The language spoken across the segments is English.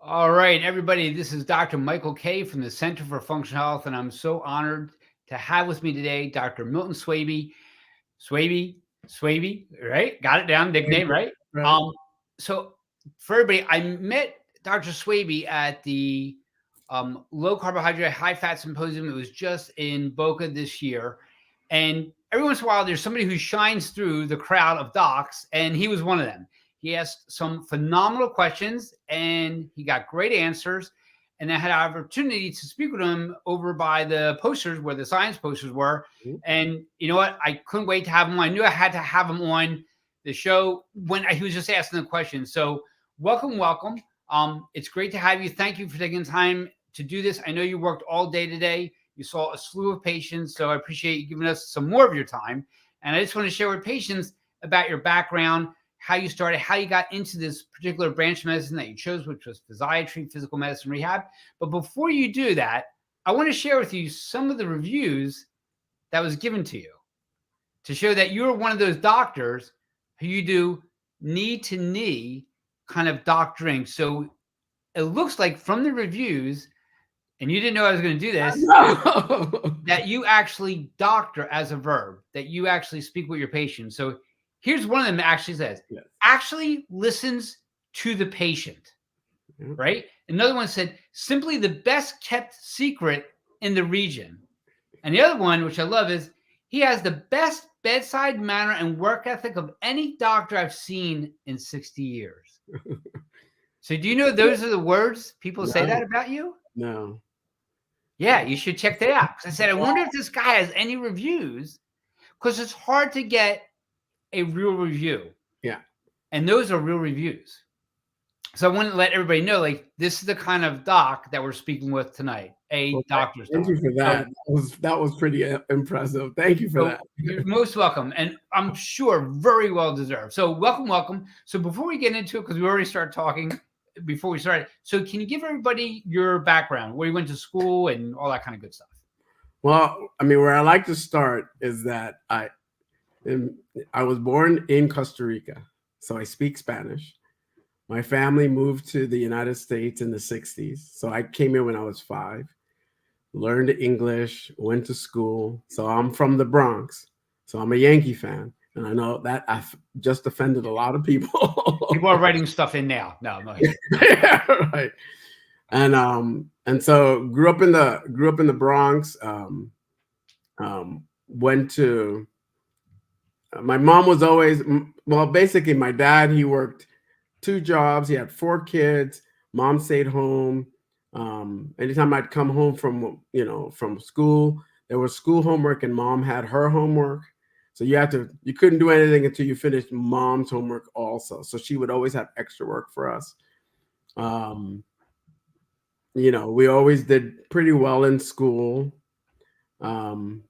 All right, everybody, this is Dr. Michael Kaye from the Center for Functional Health, and I'm so honored to have with me today Dr. Milton Swaby. Swaby, Swaby, right? Got it down, nickname, right? Right. Um, so for everybody, I met Dr. Swaby at the low carbohydrate, high fat symposium. It was just in Boca this year. And every once in a while, there's somebody who shines through the crowd of docs, and he was one of them. He asked some phenomenal questions and he got great answers. And I had an opportunity to speak with him over by the posters where the science posters were. And you know what? I couldn't wait to have him on. I knew I had to have him on the show when he was just asking the questions. So welcome, welcome. It's great to have you. Thank you for taking time to do this. I know you worked all day today. You saw a slew of patients, so I appreciate you giving us some more of your time. And I just want to share with patients about your background, how you started, how you got into this particular branch of medicine that you chose, which was physiatry, physical medicine, rehab. But before you do that, I want to share with you some of the reviews that was given to you to show that you're one of those doctors who you do knee to knee kind of doctoring. So it looks like from the reviews, and you didn't know I was going to do this, No. that you actually doctor as a verb, that you actually speak with your patient. So here's one of them that actually says, Yes. actually listens to the patient, right? Another one said, simply the best kept secret in the region. And the other one, which I love, is he has the best bedside manner and work ethic of any doctor I've seen in 60 years. So do you know those are the words people say Right. that about you? No. Yeah, you should check that out. 'Cause I said, I wonder if this guy has any reviews because it's hard to get a real review. Yeah. And those are real reviews. So I want to let everybody know, like, this is the kind of doc that we're speaking with tonight, a Well, doctor's thank doc. you for that. So, That was pretty impressive. Thank you for so that. you're most welcome. And I'm sure very well deserved. So welcome, welcome. So before we get into it, because we already started talking before we started, so can you give everybody your background, where you went to school and all that kind of good stuff? Well, I mean, where I like to start is that am- I was born in Costa Rica, so I speak Spanish. My family moved to the United States in the 60s. So I came here when I was 5, learned English, went to school. So I'm from the Bronx. So I'm a Yankee fan. And I know that I've just offended a lot of people. People are writing stuff in now. No, no. Yeah, right. And so grew up in the Bronx. Went to My mom was always, well, basically my dad, he worked 2 jobs. He had 4 kids. Mom stayed home. Anytime I'd come home from school, there was school homework and mom had her homework. So you couldn't do anything until you finished mom's homework also. So she would always have extra work for us. Um, we always did pretty well in school. Um,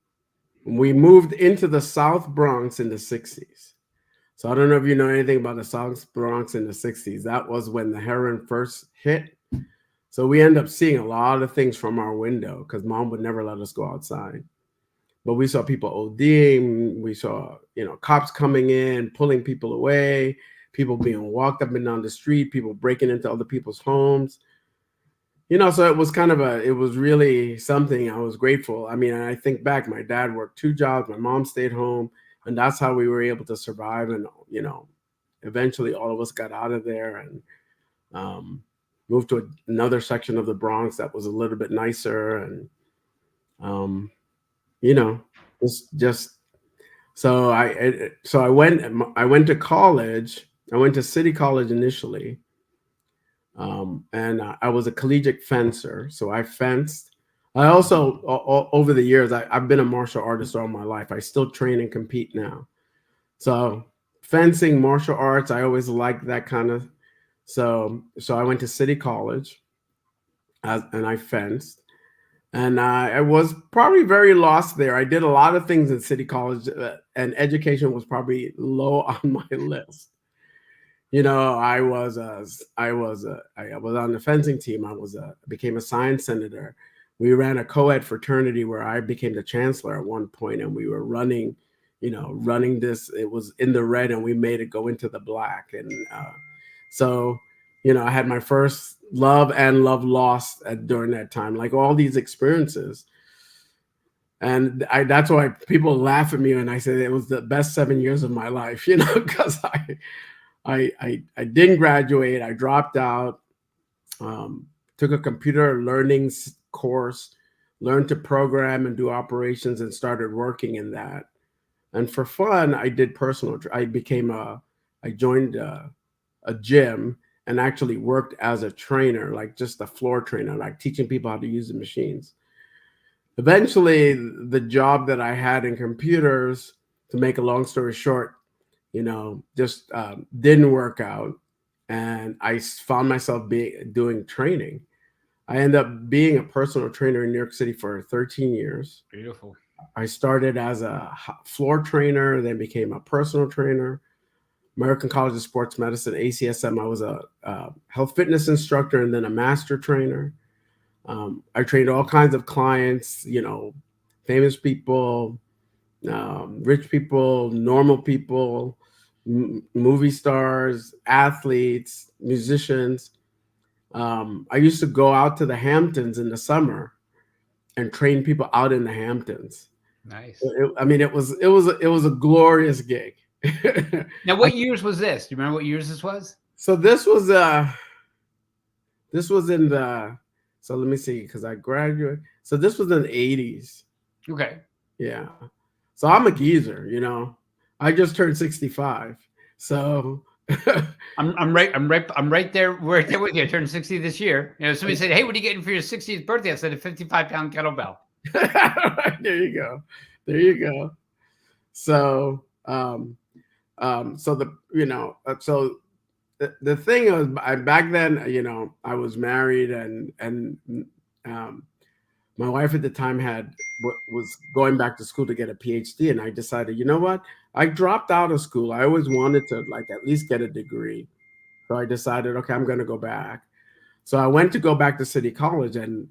we moved into the South Bronx in the 60s. So I don't know if you know anything about the South Bronx in the 60s. That was when the heroin first hit. So we end up seeing a lot of things from our window because mom would never let us go outside. But we saw people ODing. We saw, cops coming in, pulling people away, people being walked up and down the street, people breaking into other people's homes. So it was really something. I was grateful. I mean, I think back, my dad worked 2 jobs, my mom stayed home, and that's how we were able to survive. And, eventually all of us got out of there and moved to another section of the Bronx that was a little bit nicer. And, you know, it's just, so I went to college. I went to City College initially. And I was a collegiate fencer, so I fenced. I also, over the years, I've been a martial artist all my life. I still train and compete now. So fencing, martial arts, I always liked that kind of. So I went to City College, and I fenced, and I was probably very lost there. I did a lot of things in City College, and education was probably low on my list. I was on the fencing team. Became a science senator. We ran a co-ed fraternity where I became the chancellor at one point, and we were running this. It was in the red, and we made it go into the black. And so, I had my first love and love lost during that time, like all these experiences. And that's why people laugh at me when I say it was the best 7 years of my life, because I didn't graduate. I dropped out, um, took a computer learning course, learned to program and do operations, and started working in that. And for fun, I did I joined a gym and actually worked as a trainer, like just a floor trainer, like teaching people how to use the machines. Eventually, the job that I had in computers, to make a long story short, just didn't work out. And I found myself doing training. I ended up being a personal trainer in New York City for 13 years. Beautiful. I started as a floor trainer, then became a personal trainer. American College of Sports Medicine, ACSM. I was a health fitness instructor and then a master trainer. I trained all kinds of clients, famous people, rich people, normal people, movie stars, athletes, musicians. I used to go out to the Hamptons in the summer and train people out in the Hamptons. Nice. It was a glorious gig. Now, what years was this? Do you remember what years this was? So this was in the so let me see, because I graduated. So this was in the 80s. Okay. Yeah. So I'm a geezer. I just turned 65. So I'm right there with you. I turned 60 this year. Somebody said, "Hey, what are you getting for your 60th birthday?" I said, "A 55-pound kettlebell." there you go. There you go. So so the thing was, back then, I was married, and um, my wife at the time was going back to school to get a PhD, and I decided, you know what? I dropped out of school. I always wanted to, like, at least get a degree, so I decided, okay, I'm going to go back. So I went to go back to City College, and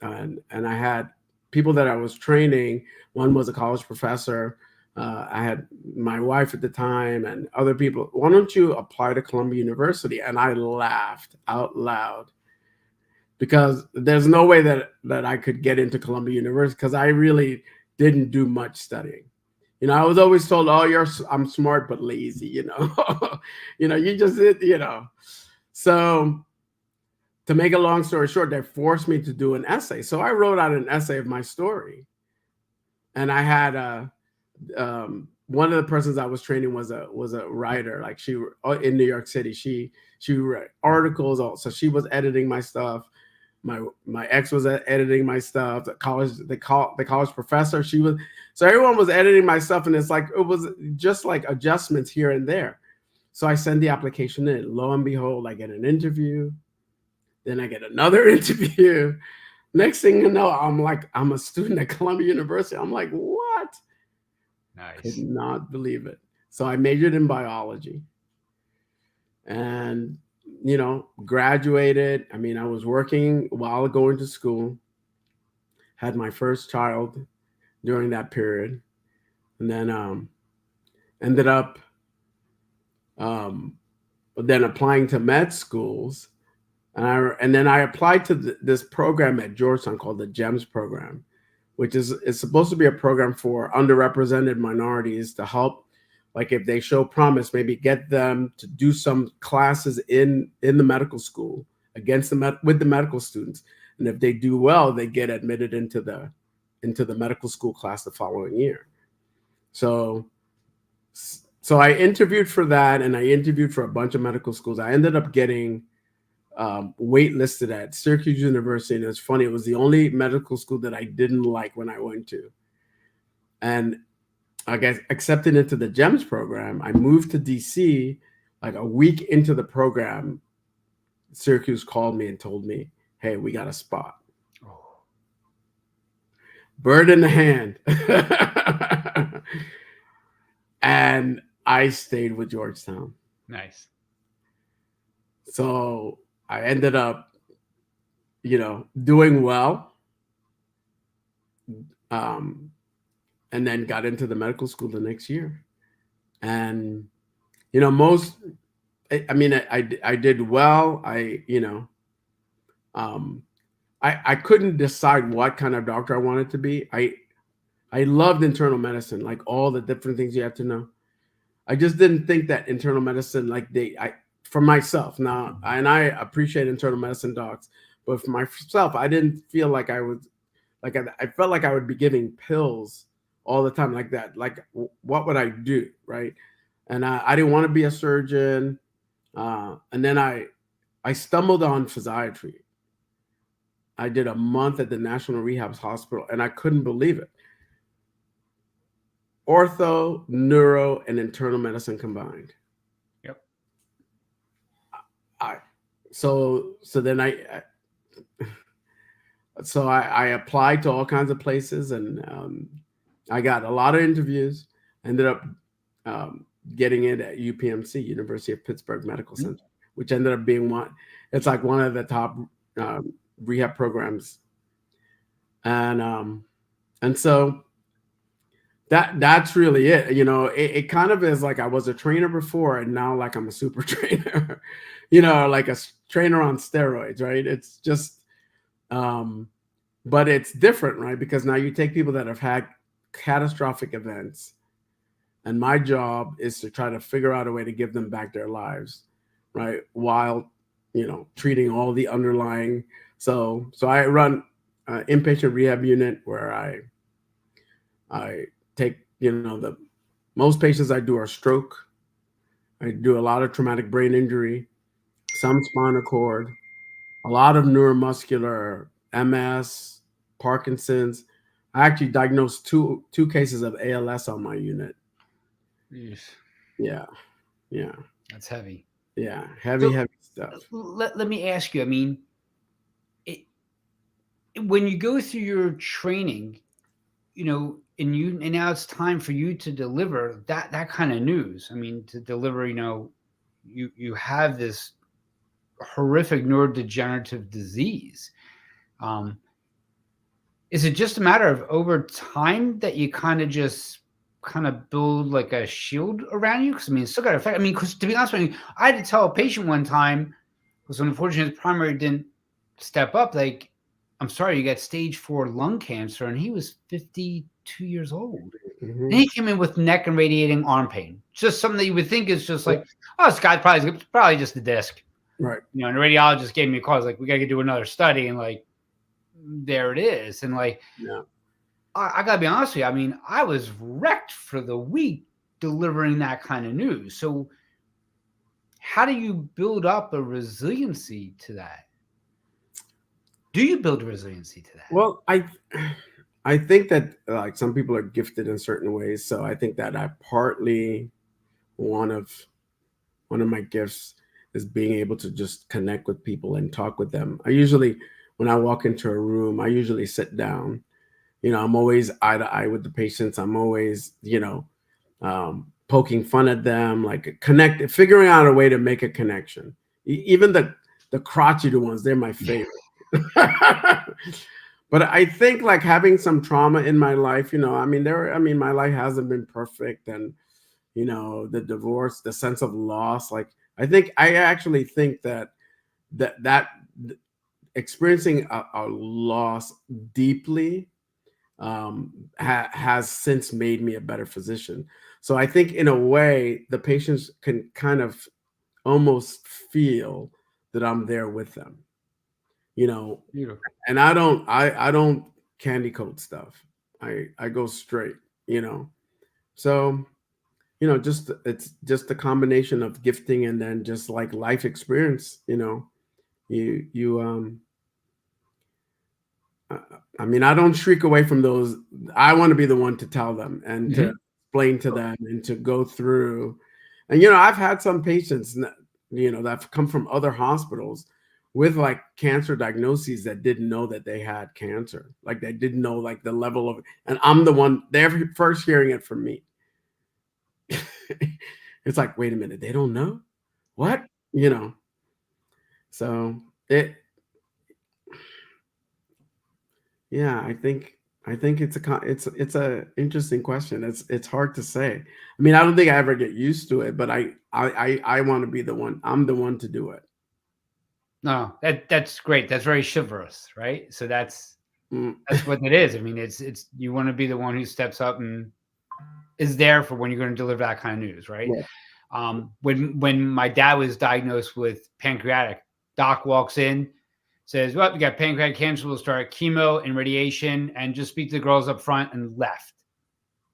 I had people that I was training. One was a college professor. I had my wife at the time and other people. Why don't you apply to Columbia University? And I laughed out loud, because there's no way that I could get into Columbia University, because I really didn't do much studying. I was always told, "Oh, I'm smart but lazy." You just So, to make a long story short, they forced me to do an essay. So I wrote out an essay of my story, and I had one of the persons I was training was a writer. Like, she in New York City, she wrote articles. Also, she was editing my stuff. My ex was editing my stuff. The college professor, she was. So everyone was editing my stuff, and it was just like adjustments here and there. So I send the application in. Lo and behold, I get an interview. Then I get another interview. Next thing you know, I'm a student at Columbia University. I'm like, what? Could Nice. not believe it. So I majored in biology, and graduated. I was working while going to school. Had my first child during that period, and then ended up um, then applying to med schools. And then I applied to this program at Georgetown called the GEMS program, which is supposed to be a program for underrepresented minorities, to help, like, if they show promise, maybe get them to do some classes in the medical school with the medical students. And if they do well, they get admitted into the medical school class the following year. So I interviewed for that, and I interviewed for a bunch of medical schools. I ended up getting waitlisted at Syracuse University, and it's funny, it was the only medical school that I didn't like when I went to. And I got accepted into the GEMS program. I moved to DC. Like a week into the program, Syracuse called me and told me, "Hey, we got a spot." Oh, Bird in the hand. And I stayed with Georgetown. nice. So I ended up, doing well, and then got into the medical school the next year. And most, I did well. Um, I couldn't decide what kind of doctor I wanted to be. I loved internal medicine, like all the different things you have to know. I just didn't think that internal medicine, like for myself now, and I appreciate internal medicine docs, but for myself, I didn't feel like I was like I felt like I would be giving pills all the time like that. Like, what would I do, right? And I didn't want to be a surgeon. And then I stumbled on physiatry. I did a month at the National Rehab Hospital, and I couldn't believe it. Ortho, neuro, and internal medicine combined. Yep. I so then I applied to all kinds of places, and I got a lot of interviews. Ended up getting it at UPMC, University of Pittsburgh Medical Mhm. Center, which ended up being one. It's like one of the top rehab programs, and so that's really it. You know, it kind of is like I was a trainer before, and now like I'm a super trainer. You know, like a trainer on steroids, right? It's just but it's different, right? Because now you take people that have had catastrophic events, and my job is to try to figure out a way to give them back their lives, right? While, treating all the underlying. So I run an inpatient rehab unit where I take, the most patients I do are stroke. I do a lot of traumatic brain injury, some spinal cord, a lot of neuromuscular, MS, Parkinson's. I actually diagnosed two cases of ALS on my unit. Jeez, Yeah, yeah, that's heavy. yeah. Heavy, So heavy stuff. let me ask you. I mean, it, when you go through your training, and now it's time for you to deliver that kind of news. I mean, to deliver, you have this horrific neurodegenerative disease. Um, is it just a matter of over time that you kind of build like a shield around you? Because I mean, it's still got to affect. I mean, because to be honest with you, I had to tell a patient one time because unfortunately his primary didn't step up. Like, I'm sorry, you got stage 4 lung cancer, and he was 52 years old. And Hmm. he came in with neck and radiating arm pain. Just something that you would think is just like, oh, this guy's probably just a disc. Right. And the radiologist gave me a call. It's like, we got to do another study. And like, there it is. And like, Yeah. I got to be honest with you. I mean, I was wrecked for the week delivering that kind of news. So, how do you build up a resiliency to that? Do you build resiliency to that? Well, I think that like some people are gifted in certain ways, so I think that I partly one of one of my gifts is being able to just connect with people and talk with them. I usually, when I walk into a room, I usually sit down. I'm always eye to eye with the patients. I'm always, poking fun at them, like figuring out a way to make a connection. Even the crotchety ones, they're my favorite. But I think like having some trauma in my life, my life hasn't been perfect, and the divorce, the sense of loss. Like I actually think that experiencing a loss deeply has since made me a better physician. So I think in a way the patients can kind of almost feel that I'm there with them, you know, Beautiful. and I don't candy coat stuff. I go straight, you know. So just it's just a combination of gifting and then just like life experience. You I I don't shrink away from those. I want to be the one to tell them and to Mhm. explain to them and to go through. And I've had some patients, that've come from other hospitals with like cancer diagnoses that didn't know that they had cancer. Like they didn't know like the level of, and I'm the one they're first hearing it from me. It's like, wait a minute, they don't know what, you know. So it Yeah, I think it's a interesting question. It's hard to say. I mean, I don't think I ever get used to it, but I want to be the one. I'm the one to do it. No, that's great. That's very chivalrous, right? So Mm, that's what it is. I mean, it's you want to be the one who steps up and is there for when you're going to deliver that kind of news, right? yeah, When my dad was diagnosed with pancreatic, doc walks in, says, "Well, you got pancreatic cancer. We'll start chemo and radiation, and just speak to the girls up front," and left.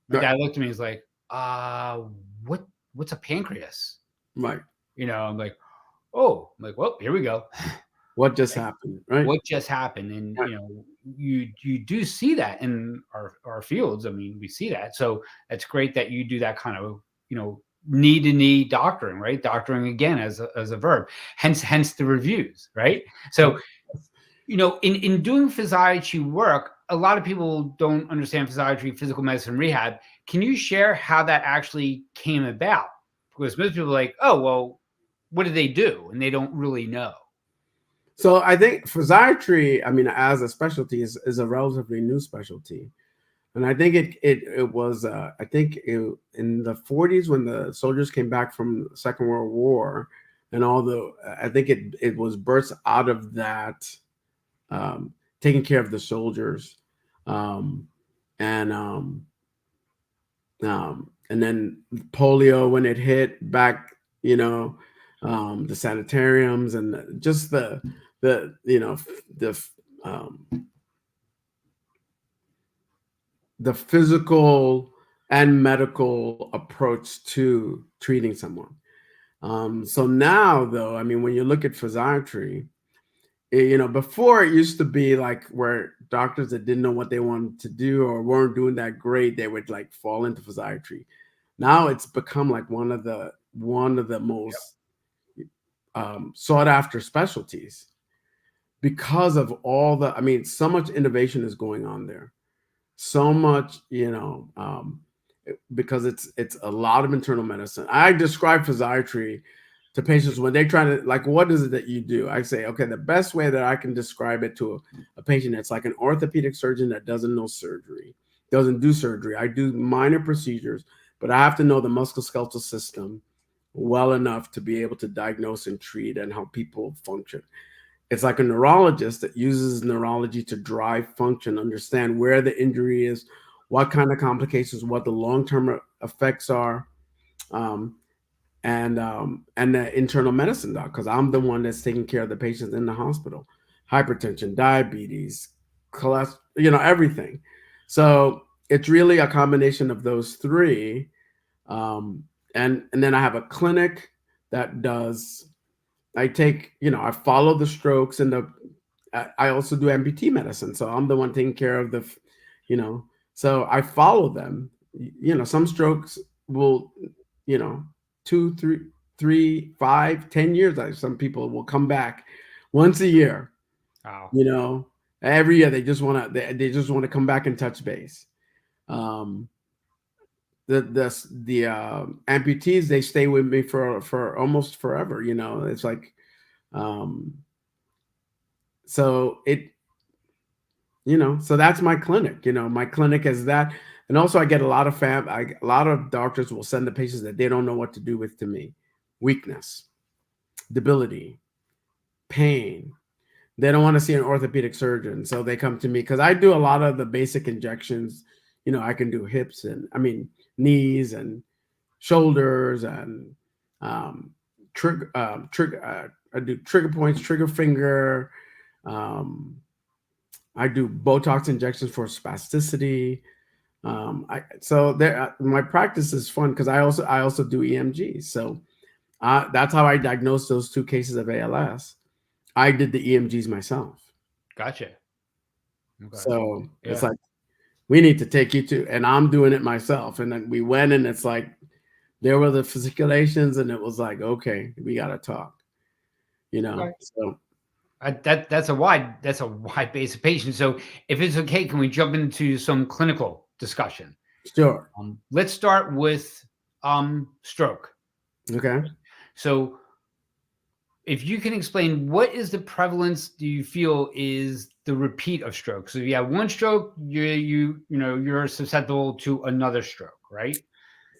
My right, dad looked at me. He's like, what? What's a pancreas?" right. I'm like, "Oh," I'm like, "Well, here we go." What just happened, right? What just happened? And Right. you do see that in our fields. I mean, we see that. So that's great that you do that kind of knee to knee doctoring, right? Doctoring again as a verb. Hence the reviews, right? So in doing physiatry work, a lot of people don't understand physiatry, physical medicine, rehab. Can you share how that actually came about? Because most people are like, oh well, what do they do? And they don't really know. So I think physiatry, I mean, as a specialty, is a relatively new specialty. And I think it was I think in the 40s when the soldiers came back from the Second World War, and all the I think it was birthed out of that, um, taking care of the soldiers, um, and and then polio when it hit back, you know, the sanitariums and just the the um, the physical and medical approach to treating someone. So now, though, I mean, when you look at physiatry, before it used to be like where doctors that didn't know what they wanted to do or weren't doing that great, they would like fall into physiatry. Now it's become like one of the most sought after specialties because of all the. I mean, so much innovation is going on there. So much, because it's a lot of internal medicine. I describe physiatry to patients when they try to like, what is it that you do? I say, okay, the best way that I can describe it to a patient, it's like an orthopedic surgeon that doesn't know surgery, doesn't do surgery. I do minor procedures, but I have to know the musculoskeletal system well enough to be able to diagnose and treat and how people function. It's like a neurologist that uses neurology to drive function, understand where the injury is, what kind of complications, what the long-term effects are, um, and the internal medicine doc, because I'm the one that's taking care of the patients in the hospital, hypertension, diabetes, cholesterol, everything. So it's really a combination of those three, um, and then I have a clinic that does. I follow the strokes and I also do amputee medicine. So I'm the one taking care of you know, so I follow them. Some strokes will, you know, 2, 3, 5, 10 years. Some people will come back once a year, Wow. you know, every year they just want to come back and touch base. Um, the amputees, they stay with me for almost forever. It's like, um, so so that's my clinic. My clinic is that. And also I get a lot of doctors will send the patients that they don't know what to do with to me. Weakness, debility, pain. They don't want to see an orthopedic surgeon, so they come to me because I do a lot of the basic injections. I can do hips and knees and shoulders and I do trigger points, trigger finger. Um, I do Botox injections for spasticity. So there, my practice is fun because I also do EMG. So that's how I diagnosed those 2 cases of ALS. I did the EMGs myself. Gotcha. Okay. So it's Yeah. like we need to take you to, and I'm doing it myself. And then we went, and it's like there were the fasciculations, and it was like, okay, we got to talk. Okay. So That's a wide base of patients. So if it's okay, can we jump into some clinical discussion? sure, Let's start with stroke. okay. So if you can explain what is the prevalence do you feel is the repeat of stroke? So if you have one stroke, you're susceptible to another stroke, right?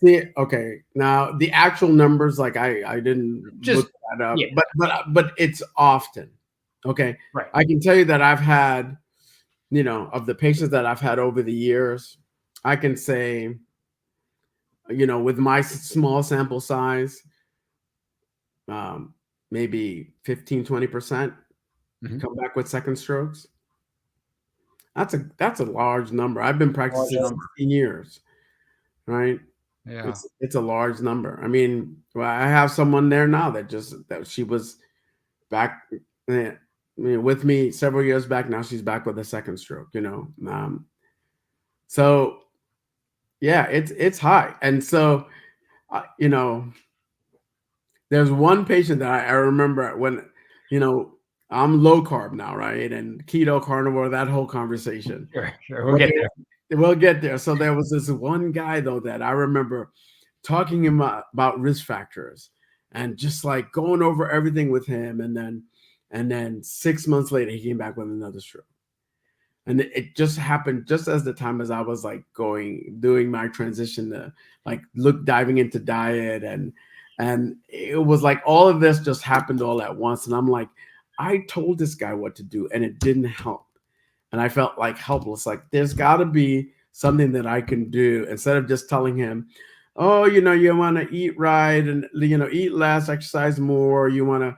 See, okay. Now the actual numbers, like I didn't Just look that up, yeah, but it's often. Okay. Right. I can tell you that I've had, of the patients that I've had over the years, I can say, with my small sample size, um, maybe 15-20% Mhm. come back with second strokes. That's a large number. I've been Large practicing number. 16 years, right? Yeah. It's a large number. I mean, well, I have someone there now that she was back, with me several years back. Now she's back with a second stroke. So yeah, it's high, and so you know, there's one patient that I remember when, you know, I'm low carb now, right, and keto, carnivore, that whole conversation. Sure. Sure. We'll But get there. we'll get there. So there was this one guy though that I remember talking about risk factors and just like going over everything with him, and then 6 months later he came back with another stroke. And it just happened just as the time as I was like doing my transition to like diving into diet, and it was like all of this just happened all at once, and I'm like, I told this guy what to do and it didn't help, and I felt like helpless. Like there's got to be something that I can do instead of just telling him, oh, you want to eat right, and eat less, exercise more. You want to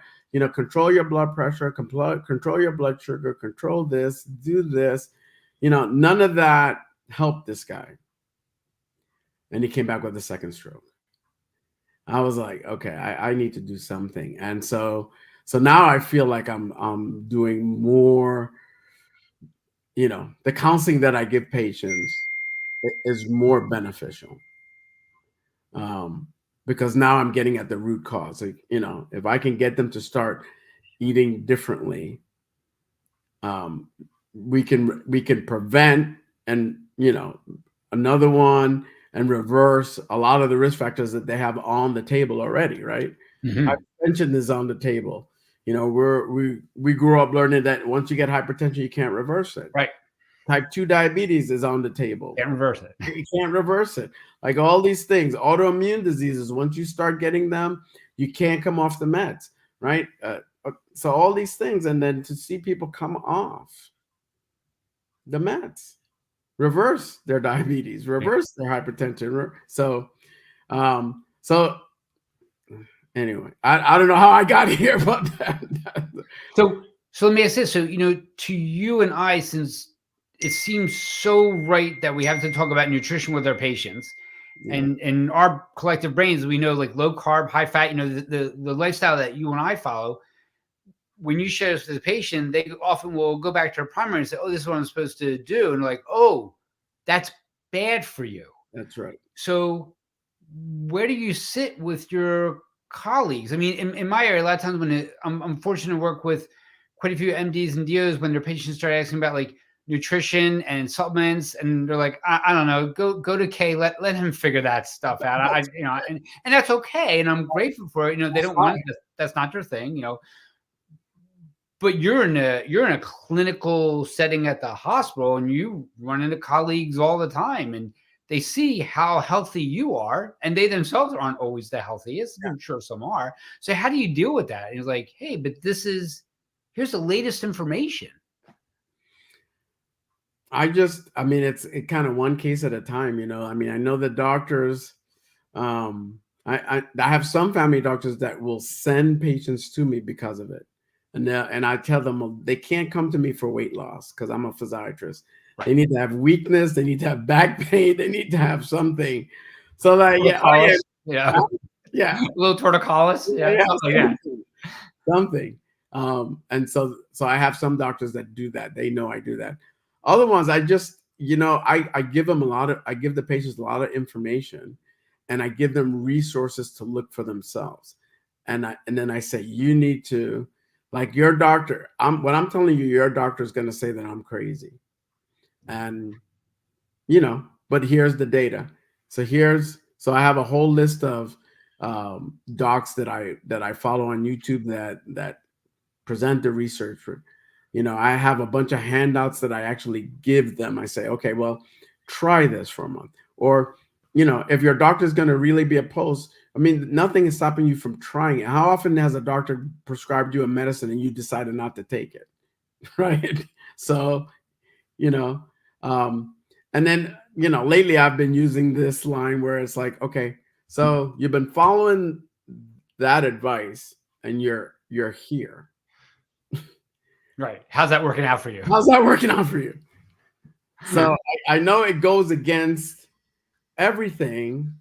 control your blood pressure, control your blood sugar, control this, do this. None of that helped this guy, and he came back with a second stroke. I was like, okay, I need to do something, and so now I feel like I'm doing more. The counseling that I give patients is more beneficial, um, because now I'm getting at the root cause. Like, if I can get them to start eating differently, um, we can prevent, and another one, and reverse a lot of the risk factors that they have on the table already, right? Mhm. Hypertension is on the table. We grew up learning that once you get hypertension, you can't reverse it. Right. Type 2 diabetes is on the table. Can't reverse it. You can't reverse it. Like all these things, autoimmune diseases, once you start getting them, you can't come off the meds, right? So all these things, and then to see people come off the meds, reverse their diabetes, Yeah. reverse their hypertension. So anyway, I don't know how I got here, but So let me ask this. So, to you and I, since it seems so right that we have to talk about nutrition with our patients, yeah, and in our collective brains, we know like low carb, high fat, the lifestyle that you and I follow. When you share this with the patient, they often will go back to their primary and say, "Oh, this is what I'm supposed to do," and like, "Oh, that's bad for you." that's right. So, where do you sit with your colleagues? I mean, in my area, a lot of times I'm fortunate to work with quite a few MDs and DOs when their patients start asking about like nutrition and supplements, and they're like, I don't know, go to Kaye, let him figure that stuff out. That's, And that's okay, and I'm grateful for it. They that's don't want fine. it, that's not their thing. But you're in a clinical setting at the hospital, and you run into colleagues all the time, and they see how healthy you are, and they themselves aren't always the healthiest. I'm sure some are. So how do you deal with that? And it's like, hey, but here's the latest information. I mean, it's kind of one case at a time, I mean, I know the doctors, I have some family doctors that will send patients to me because of it. And I tell them, well, they can't come to me for weight loss because I'm a physiatrist. Right. They need to have weakness, they need to have back pain, they need to have something. So that, yeah, oh yeah, Torticollis, yeah, yeah, a little torticollis, yeah, yeah, yeah, something like that. something. And so I have some doctors that do that. They know I do that. Other ones, I just, I give them I give the patients a lot of information, and I give them resources to look for themselves. And then I say, you need to, like your doctor, what I'm telling you, your doctor is going to say that I'm crazy. And, but here's the data. So I have a whole list of docs that I follow on YouTube that present the research for. I have a bunch of handouts that I actually give them. I say, okay, well, try this for a month, or if your doctor is going to really be opposed, I mean, nothing is stopping you from trying it. How often has a doctor prescribed you a medicine and you decided not to take it? Right. So, you know, um, and then, lately I've been using this line where it's like, okay, so you've been following that advice and you're here. Right. How's that working out for you? How's that working out for you? So I know it goes against everything,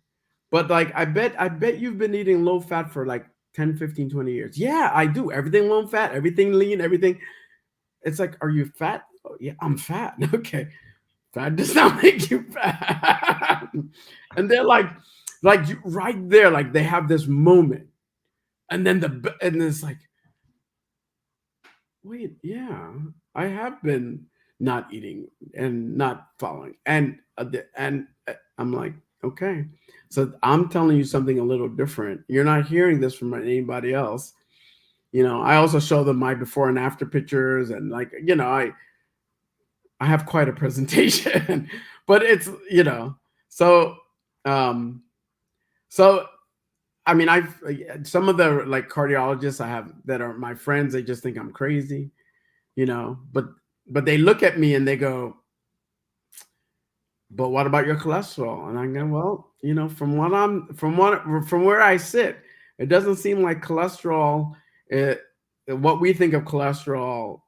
but like I bet you've been eating low fat for like 10, 15, 20 years. Yeah, I do. Everything low fat, everything lean, everything. It's like, are you fat? Oh, yeah, I'm fat. Okay. Fat does not make you fat. And they're like you right there, like they have this moment. And then it's like, wait, yeah, I have been not eating and not following. And I'm like, okay. So I'm telling you something a little different. You're not hearing this from anybody else. I also show them my before and after pictures, and like, I have quite a presentation, but it's, so, um, so, I mean, some of the like cardiologists I have that are my friends, they just think I'm crazy, but they look at me and they go, but what about your cholesterol? And I go, well, from where I sit, it doesn't seem like cholesterol, what we think of cholesterol,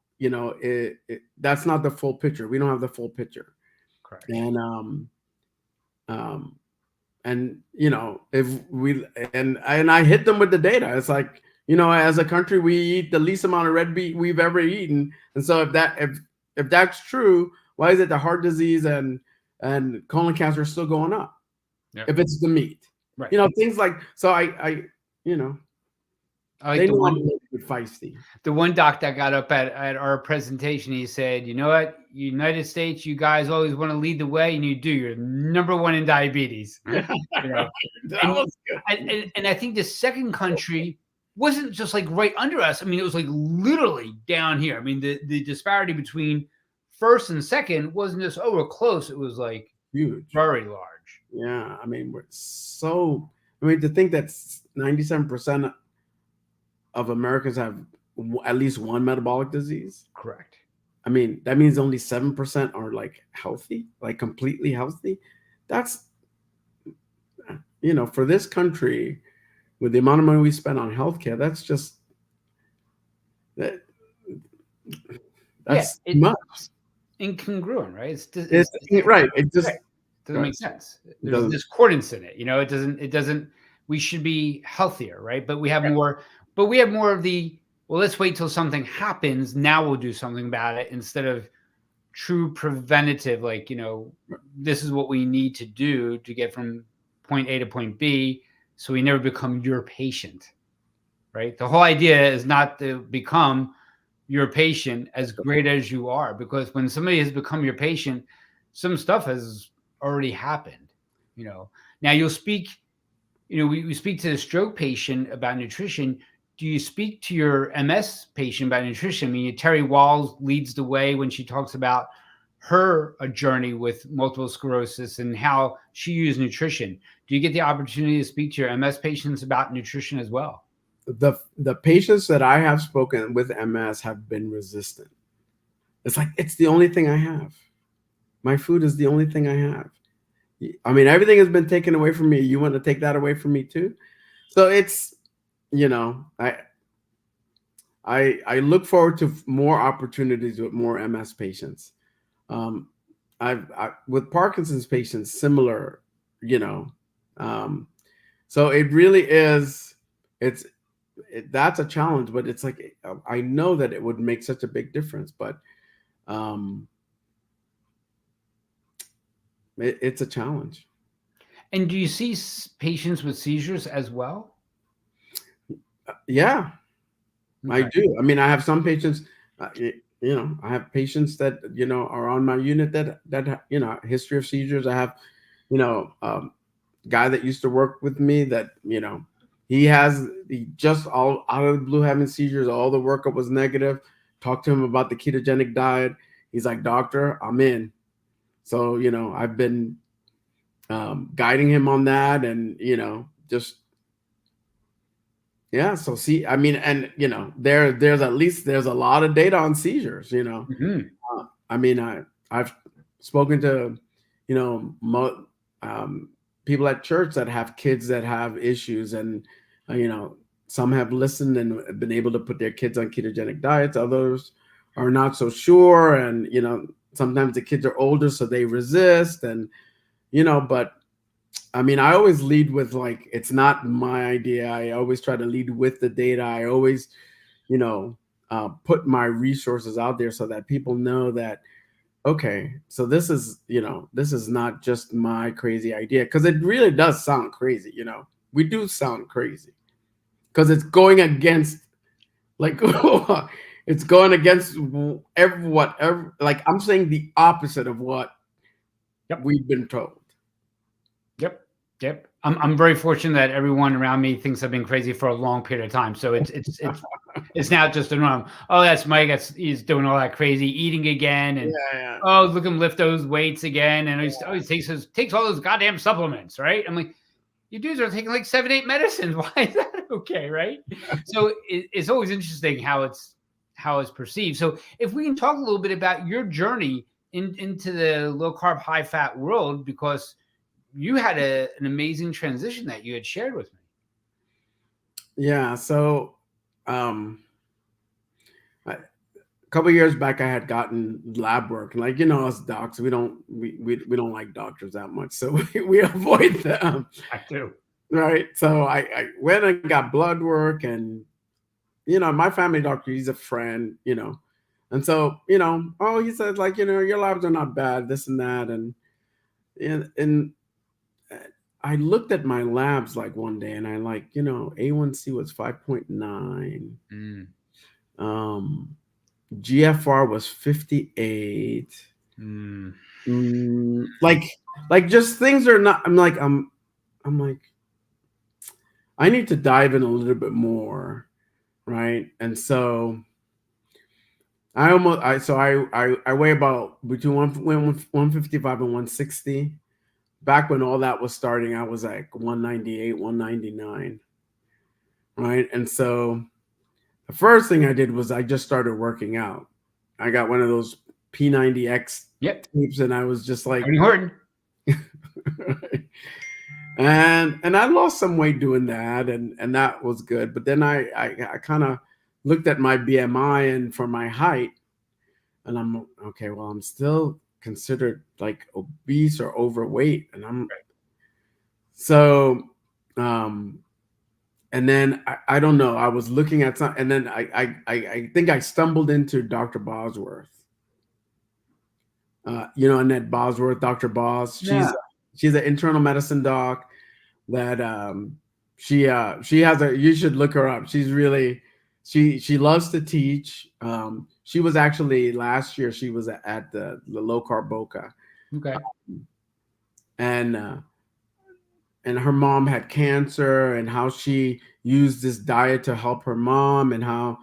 that's not the full picture. We don't have the full picture. Correct. Um, and if we and I hit them with the data. It's like, as a country, we eat the least amount of red meat we've ever eaten. And so if that's true, why is it the heart disease and colon cancer is still going up? Yep. If it's the meat, Right. Things like, so I like they the know one, I'm a little bit feisty. the one doc that got up at our presentation, he said, you know what, United States, you guys always want to lead the way, and you do. You're number one in diabetes. That And, was good. and I think the second country wasn't just like right under us. I mean, it was like literally down here. I mean, the disparity between first and second wasn't just, oh, we're close. It was like Huge. very large. Yeah, I mean, to think that 97% of Americans have at least one metabolic disease. Correct. I mean, that means only 7% are like healthy, like completely healthy. That's, for this country, with the amount of money we spend on healthcare, that's just that. That's much. Incongruent, right? It's right. It just doesn't make sense. There's discordance in it. It doesn't. We should be healthier, right? But we have more. But we have more of the, well, let's wait till something happens. Now we'll do something about it, instead of true preventative. Like, this is what we need to do to get from point A to point B, so we never become your patient, right? The whole idea is not to become your patient, as great as you are, because when somebody has become your patient, some stuff has already happened. Now you'll speak, we speak to the stroke patient about nutrition. Do you speak to your MS patient about nutrition? I mean, Terry Walls leads the way when she talks about her journey with multiple sclerosis and how she used nutrition. Do you get the opportunity to speak to your MS patients about nutrition as well? The patients that I have spoken with MS have been resistant. It's like, it's the only thing I have. My food is the only thing I have. I mean, everything has been taken away from me. You want to take that away from me too? So it's, I look forward to more opportunities with more MS patients. With Parkinson's patients, similar, so it really is, that's a challenge, but it's like, I know that it would make such a big difference, but it's a challenge. And do you see patients with seizures as well? Yeah, Okay. I do. I mean, I have some patients, I have patients that, are on my unit that, history of seizures. I have, guy that used to work with me that, he just all out of the blue having seizures. All the workup was negative. Talked to him about the ketogenic diet. He's like, doctor, I'm in. So, I've been guiding him on that, and just yeah. So see, I mean, and there's at least there's a lot of data on seizures. Hmm. I mean, I've spoken to you know mo- um, people at church that have kids that have issues, and some have listened and been able to put their kids on ketogenic diets. Others are not so sure, and sometimes the kids are older, so they resist, and but I mean, I always lead with, like, it's not my idea. I always try to lead with the data. I always, you know, put my resources out there so that people know that, okay, so this is not just my crazy idea, because it really does sound crazy. We do sound crazy because it's going against, like, it's going against like, I'm saying the opposite of what Yep. we've been told. Yep. Yep. I'm very fortunate that everyone around me thinks I've been crazy for a long period of time. So it's now just a norm. Oh, that's Mike. He's doing all that crazy eating again, and Yeah, yeah. oh, look him lift those weights again, and he always takes all those goddamn supplements, right? I'm like, you dudes are taking like 7, 8 medicines. Why is that okay, right? So it's always interesting how it's perceived. So if we can talk a little bit about your journey into the low carb, high fat world, because you had an amazing transition that you had shared with me. Yeah, so um a couple years back I had gotten lab work, and, like, us docs, we don't like doctors that much, so we avoid them, I do. right? So I went and got blood work, and my family doctor, he's a friend, and so oh, he says, like, your labs are not bad, this and that, and uh, I looked at my labs, like, one day, and I, like, A1C was 5.9. Mm, um GFR was 58. mm, Like, just things are not. I'm like, I need to dive in a little bit more, right? And so I weigh about between 155 and 160. Back when all that was starting, I was like 198, 199, right? And so the first thing I did was I just started working out. I got one of those P90X yep. tapes, and I was just like, Ernie Horton. and I lost some weight doing that, and that was good. But then I kind of looked at my BMI and for my height, and I'm okay. Well, I'm still considered like obese or overweight, and I'm so um and then I don't know. I was looking at some, and then I think I stumbled into Dr. Bosworth. Annette Bosworth, Dr. Boss. Yeah. She's an internal medicine doc that she has a, you should look her up. She's really, she loves to teach. She was actually last year, she was at the low carb Boca, Okay. and her mom had cancer, and how she used this diet to help her mom, and how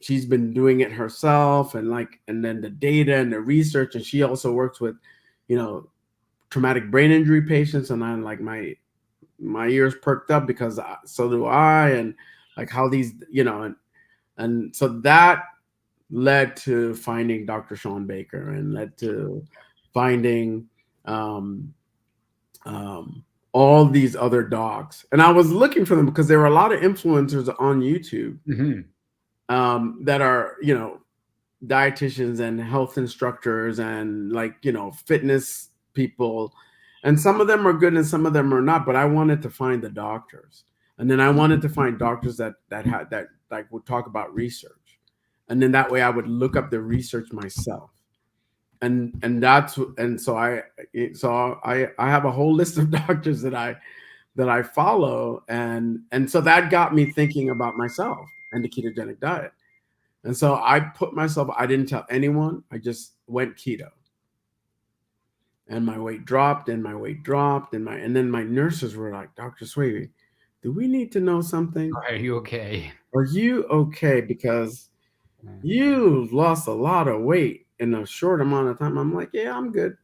she's been doing it herself, and, like, and then the data and the research, and she also works with you know traumatic brain injury patients, and I'm like, my ears perked up, because so do I, and, like, how these, and so that led to finding Dr. Sean Baker, and led to finding um, um, all these other docs. And I was looking for them because there were a lot of influencers on YouTube, Mm-hmm. that are, dietitians and health instructors, and, like, fitness people, and some of them are good and some of them are not, but I wanted to find the doctors, and then I wanted to find doctors that had that, like, would talk about research, and then that way I would look up the research myself, and so I have a whole list of doctors that I follow, and so that got me thinking about myself and the ketogenic diet. And so I put myself, I didn't tell anyone. I just went keto. And my weight dropped, and my weight dropped, and then my nurses were like, Dr. Swaby, do we need to know something? Are you okay? Are you okay? Because you lost a lot of weight in a short amount of time. I'm like, yeah, I'm good.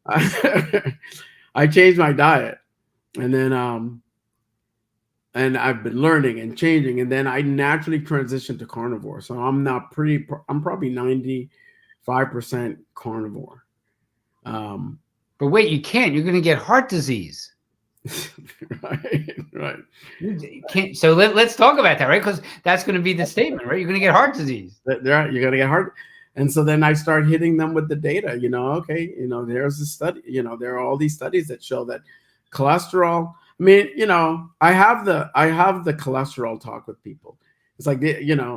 I changed my diet, and then and I've been learning and changing, and then I naturally transitioned to carnivore. So I'm probably 95% carnivore. Um, But wait, you can't. You're going to get heart disease. right, right. You can't. So let's talk about that, right? Because that's going to be the statement, right? You're going to get heart disease. You're gonna get hard. And so then I start hitting them with the data. Okay, there's a study. There are all these studies that show that cholesterol. I mean, I have the cholesterol talk with people. It's like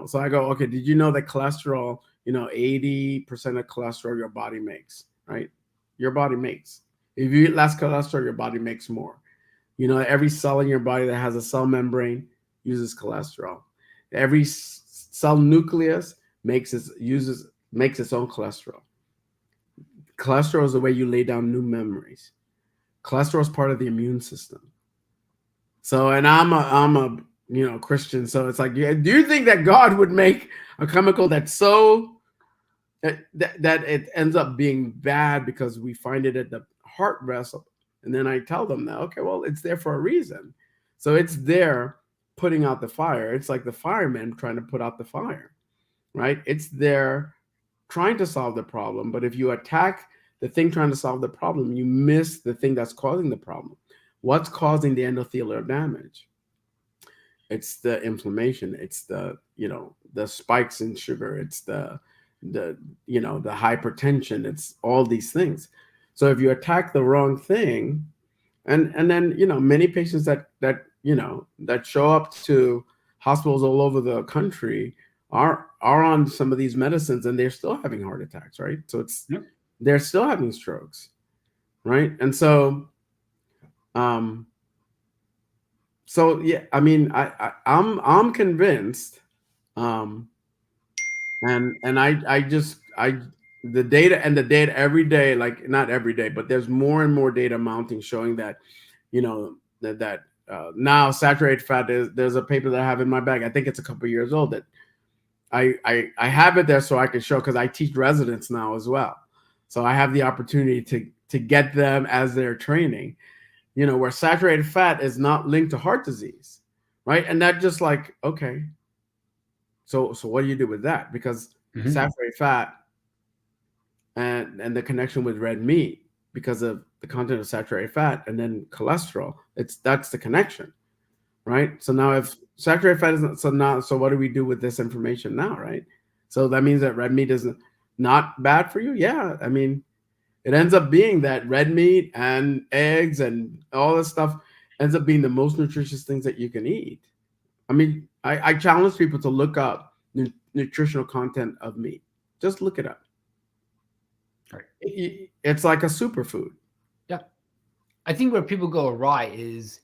so I go, okay, did you know that cholesterol? 80% of cholesterol your body makes, right? Your body makes. If you eat less cholesterol, your body makes more. Every cell in your body that has a cell membrane uses cholesterol. Every cell nucleus makes its own cholesterol. Cholesterol is the way you lay down new memories. Cholesterol is part of the immune system. So, and I'm a Christian, so it's like, yeah, do you think that God would make a chemical that's so that it ends up being bad because we find it at the heart vessel? And then I tell them that, okay, well, it's there for a reason. So it's there putting out the fire. It's like the fireman trying to put out the fire, right? It's there trying to solve the problem. But if you attack the thing trying to solve the problem, you miss the thing that's causing the problem. What's causing the endothelial damage? It's the inflammation. It's the spikes in sugar. It's the hypertension. It's all these things. So if you attack the wrong thing, and then many patients that show up to hospitals all over the country are on some of these medicines, and they're still having heart attacks, right? So Yep. they're still having strokes, right? And um so yeah, I mean, I'm convinced, um and I just I the data every day, like not every day, but there's more and more data mounting showing that now saturated fat is, there's a paper that I have in my bag. I think it's a couple years old that I have it there so I can show, because I teach residents now as well. So I have the opportunity to get them as they're training, where saturated fat is not linked to heart disease, right? And that just like, okay, so what do you do with that? Because Mhm. saturated fat and the connection with red meat, because of the content of saturated fat and then cholesterol, that's the connection, right? So now if saturated fat isn't, so what do we do with this information now, right? So that means that red meat isn't not bad for you. Yeah, I mean, it ends up being that red meat and eggs and all this stuff ends up being the most nutritious things that you can eat. I mean, I challenge people to look up nutritional content of meat. Just look it up. Right. It's like a superfood. Yeah. I think where people go awry is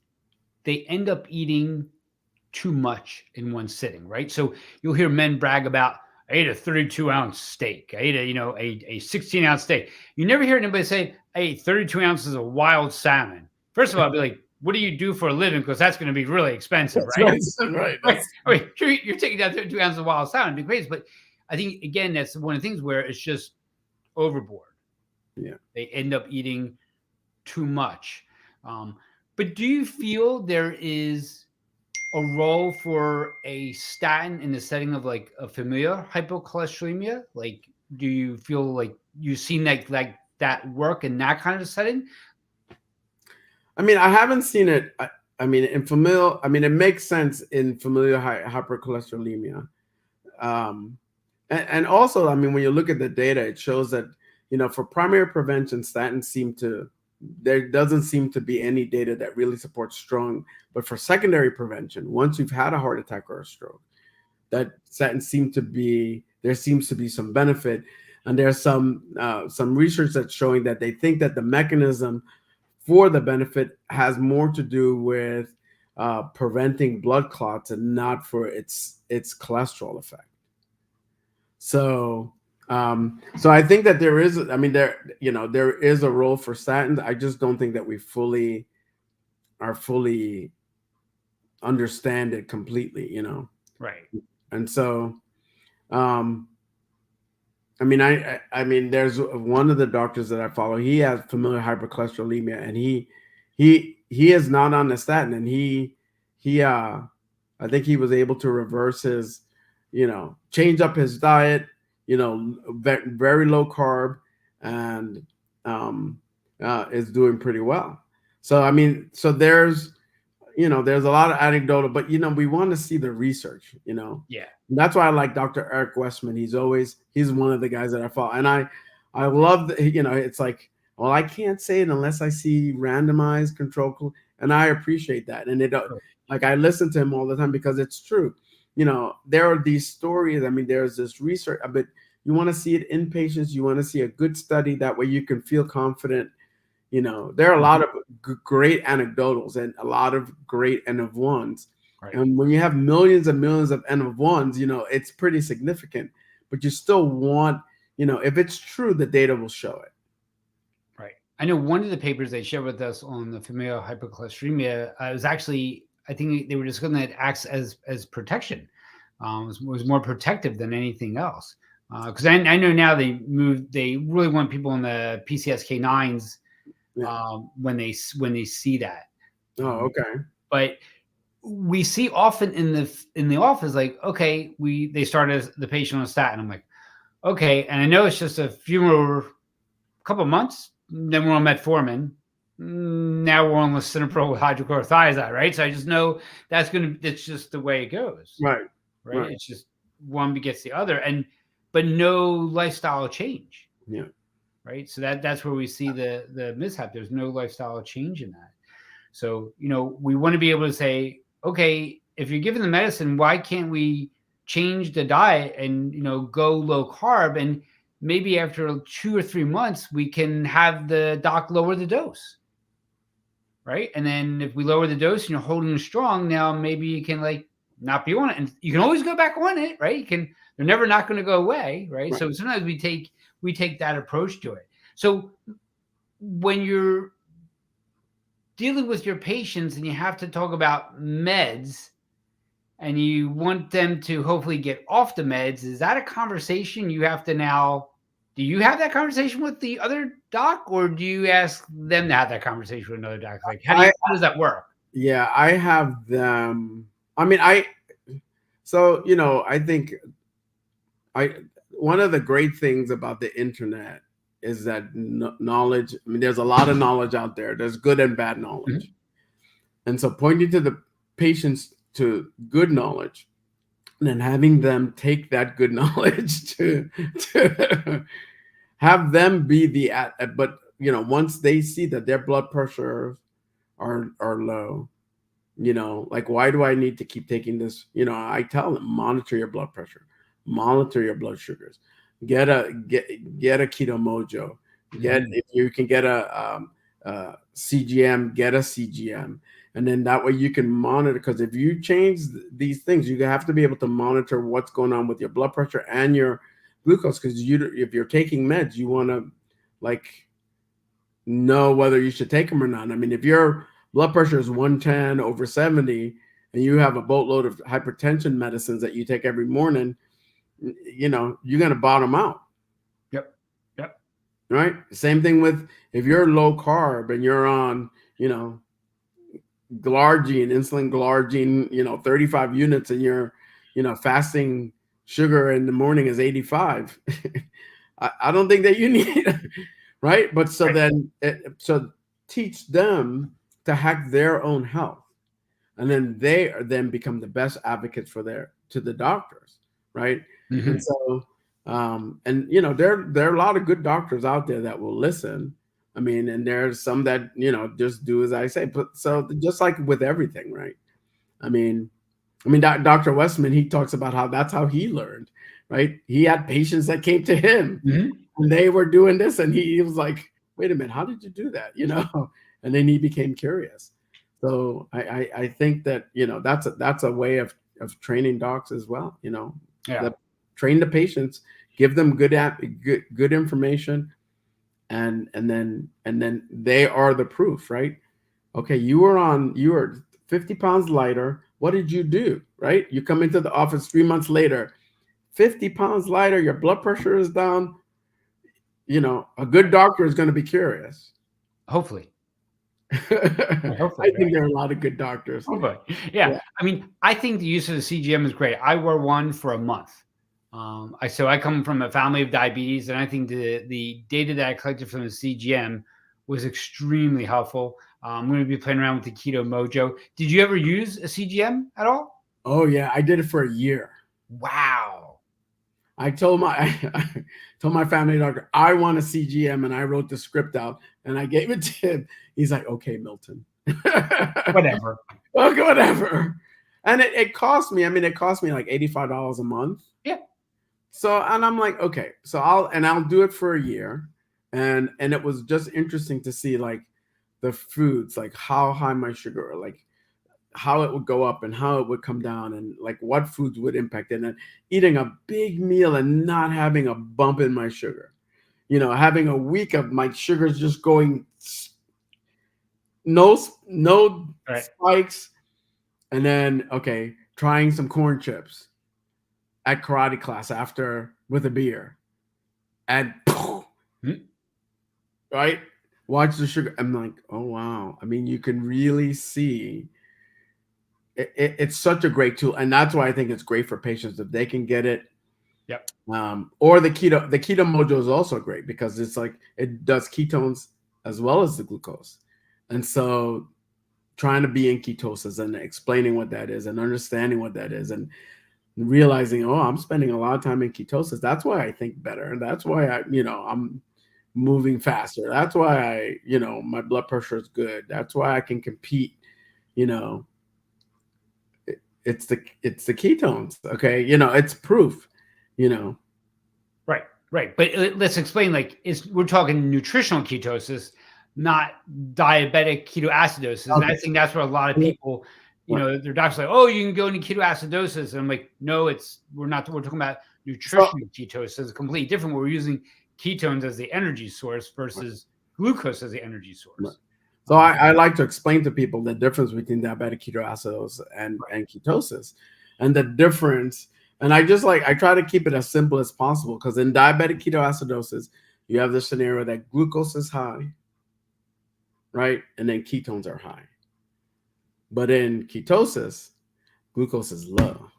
they end up eating too much in one sitting, right? So you'll hear men brag about, I ate a 32-ounce steak. I ate a 16-ounce steak. You never hear anybody say, I ate 32 ounces of wild salmon. First of all, I'd be like, what do you do for a living? Because that's going to be really expensive, That's right? right. Right. Right. That's I mean, you're taking down 32 ounces of wild salmon, big crazy. But I think, again, that's one of the things where it's just overboard. yeah. They end up eating too much. Um, but do you feel there is a role for a statin in the setting of like a familial hypocholesterolemia? Like, do you feel like you've seen that work in that kind of setting? I mean, I haven't seen it. I mean, in familial, I mean, it makes sense in familial hypercholesterolemia. Um, and also, I mean, when you look at the data, it shows that, for primary prevention, statins there doesn't seem to be any data that really supports strong. But for secondary prevention, once you've had a heart attack or a stroke, that statins there seems to be some benefit. And there's some research that's showing that they think that the mechanism for the benefit has more to do with preventing blood clots and not for its cholesterol effect. So I think that there is, I mean, there is a role for statins. I just don't think that we fully understand it completely. Right. And so, um, I mean, I mean, there's one of the doctors that I follow. He has familial hypercholesterolemia, and he is not on the statin, and he I think he was able to reverse his, change up his diet, very low carb, and um, is doing pretty well. So I mean, so there's a lot of anecdotal, but we want to see the research. Yeah. And that's why I like Dr. Eric Westman. He's one of the guys that I follow, and I love it's like, well, I can't say it unless I see randomized and I appreciate that, and Right. like I listen to him all the time because it's true. There are these stories. I mean, there's this research, but you want to see it in patients. You want to see a good study. That way, you can feel confident. There are a lot Mhm. of great anecdotals and a lot of great N of ones. Right. And when you have millions and millions of N of ones, it's pretty significant. But you still want, if it's true, the data will show it. Right. I know one of the papers they shared with us on the familial hypercholesterolemia was actually, I think they were discussing that it acts as protection, was more protective than anything else. Because I know now they really want people on the PCSK9s Yeah. when they see that. Oh, Um, okay. but we see often in the office, like, okay, they started the patient on a statin. I'm like, okay, and I know it's just a few more couple months, then we're on metformin. Now we're on lisinopril with hydrochlorothiazide, right? So I just know that's just the way it goes, Right. right? Right. It's just one begets the other, but no lifestyle change, Yeah. right? So that's where we see the mishap. There's no lifestyle change in that. So we want to be able to say, okay, if you're given the medicine, why can't we change the diet and go low carb, and maybe after 2 or 3 months we can have the doc lower the dose, right? And then if we lower the dose and you're holding strong, now maybe you can like not be on it, and you can always go back on it, right? They're never not going to go away, right? Right. So sometimes we take that approach to it. So when you're dealing with your patients and you have to talk about meds and you want them to hopefully get off the meds, is that a conversation you have to now? Do you have that conversation with the other doc, or do you ask them to have that conversation with another doc? Like, I how does that work? Yeah, I have them. I mean, so I think I one of the great things about the internet is that knowledge. I mean, there's a lot of knowledge out there. There's good and bad Mhm. knowledge, and so pointing to the patients to good knowledge, and then having them take that good knowledge to have them be but once they see that their blood pressure are low, like, why do I need to keep taking this? I tell them, monitor your blood pressure, monitor your blood sugars, get a keto mojo, Mhm. if you can get CGM, get a CGM, and then that way you can monitor. Because if you change these things, you have to be able to monitor what's going on with your blood pressure and your glucose. Because if you're taking meds, you want to, like, know whether you should take them or not. I mean, if your blood pressure is 110 over 70 and you have a boatload of hypertension medicines that you take every morning, you're going to bottom out, Yep. Yep. right? Same thing with if you're low carb and you're on, glargine, insulin glargine, 35 units, and you're, fasting sugar in the morning is 85. I don't think that you need, right? But so Right. then, so teach them to hack their own health, and then they are then become the best advocates to the doctors, right? And Mhm. so, and there are a lot of good doctors out there that will listen. I mean, and there's some that just do as I say. But so just like with everything, right? I mean, Dr. Westman, he talks about how that's how he learned, right? He had patients that came to him Mhm. and they were doing this, and he was like, "Wait a minute, how did you do that?" And then he became curious. So I think that that's a way of training docs as well. Yeah. That train the patients, give them good information, and then they are the proof, right? Okay, you were 50 pounds lighter. What did you do? Right? You come into the office 3 months later, 50 pounds lighter, your blood pressure is down, a good doctor is going to be curious. Hopefully. I Hopefully, think right? there are a lot of good doctors. Hopefully. Yeah. Yeah. I mean, I think the use of the CGM is great. I wore one for a month. I come from a family of diabetes, and I think the data that I collected from the CGM was extremely helpful. I'm going to be playing around with the Keto Mojo. Did you ever use a CGM at all? Oh yeah, I did it for a year. Wow. I told my I told my family doctor I want a CGM, and I wrote the script out and I gave it to him. He's like, "Okay, Milton." Whatever. Okay, whatever. And it cost me. I mean, it cost me like $85 a month. Yeah. So, and I'm like, okay, so I'll do it for a year, and it was just interesting to see like the foods, like how high my sugar, like how it would go up and how it would come down, and like what foods would impact it, and eating a big meal and not having a bump in my sugar. Having a week of my sugars just going no Right. spikes, and then okay, trying some corn chips at karate class after with a beer, and Hmm. right, watch the sugar. I'm like, oh wow. I mean, you can really see it's such a great tool, and that's why I think it's great for patients if they can get it. Yep. Or the keto mojo is also great because it's like it does ketones as well as the glucose, and so trying to be in ketosis and explaining what that is and understanding what that is and realizing, oh, I'm spending a lot of time in ketosis. That's why I think better. That's why I'm moving faster. That's why my blood pressure is good. That's why I can compete. You know, it's the ketones. Okay, it's proof. You know, Right. Right. But let's explain. Like, we're talking nutritional ketosis, not diabetic ketoacidosis. And okay, I think that's where a lot of yeah, people, right. their doctor's like, "Oh, you can go into ketoacidosis," and I'm like, "No, we're not. We're talking about So nutritional ketosis. It's completely different. We're using ketones as the energy source versus glucose as the energy right. source." So Um, I like to explain to people the difference between diabetic ketoacidosis right. and ketosis, and the difference. And I try to keep it as simple as possible because in diabetic ketoacidosis, you have the scenario that glucose is high, right, and then ketones are high. But in ketosis, glucose is low,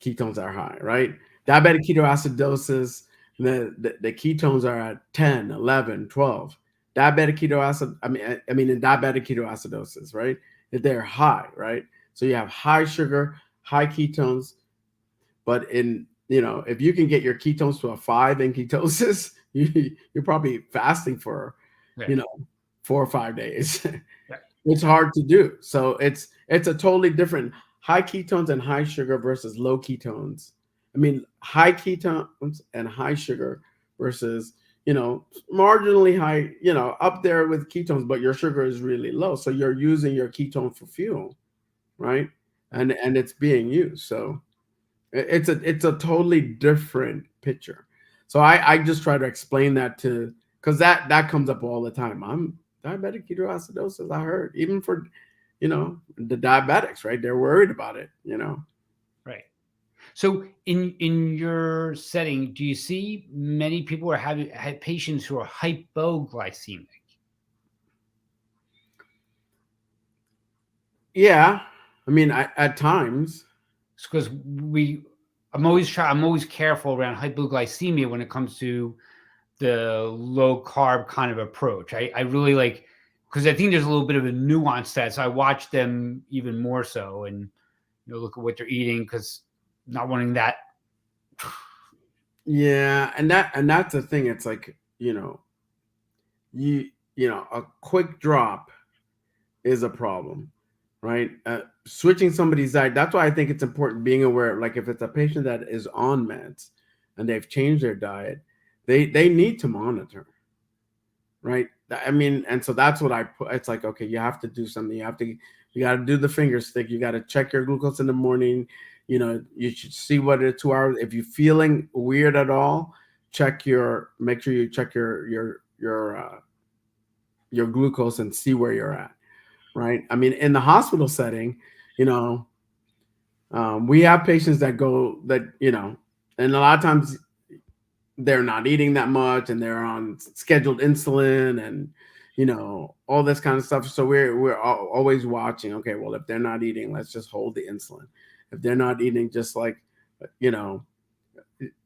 ketones are high, right? Diabetic ketoacidosis, the ketones are at 10, 11, 12. Diabetic ketoacid, I mean in diabetic ketoacidosis, right? They're high, right? So you have high sugar, high ketones, but if you can get your ketones to a 5 in ketosis, you're probably fasting for, Yeah. you know, 4 or 5 days. Yeah. It's hard to do. So it's a totally different high ketones and high sugar versus low ketones. I mean, high ketones and high sugar versus, marginally high, up there with ketones, but your sugar is really low. So you're using your ketone for fuel, right? And it's being used. So it's a totally different picture. So I just try to explain that to because that comes up all the time. I'm diabetic ketoacidosis. I heard even for the diabetics, right? They're worried about it. Right. So in your setting, do you see many people are having had patients who are hypoglycemic? Yeah, I mean, at times, Because I'm always careful around hypoglycemia when it comes to the low carb kind of approach. I really like because I think there's a little bit of a nuance to that. So I watch them even more so and look at what they're eating because not wanting that. yeah, and that's the thing. It's like you a quick drop is a problem, right? Switching somebody's diet. That's why I think it's important being aware. Like if it's a patient that is on meds and they've changed their diet, they need to monitor, right? I mean, and so that's what I put. It's like, okay, you have to do something. You got to do the finger stick. You got to check your glucose in the morning. You should see what it 2 hours. If you're feeling weird at all, make sure you check your glucose and see where you're at, right? I mean, in the hospital setting, you know, We have patients that go that, and a lot of times they're not eating that much and they're on scheduled insulin and all this kind of stuff. So we're always watching. Okay, well, if they're not eating, let's just hold the insulin. If they're not eating, just like you know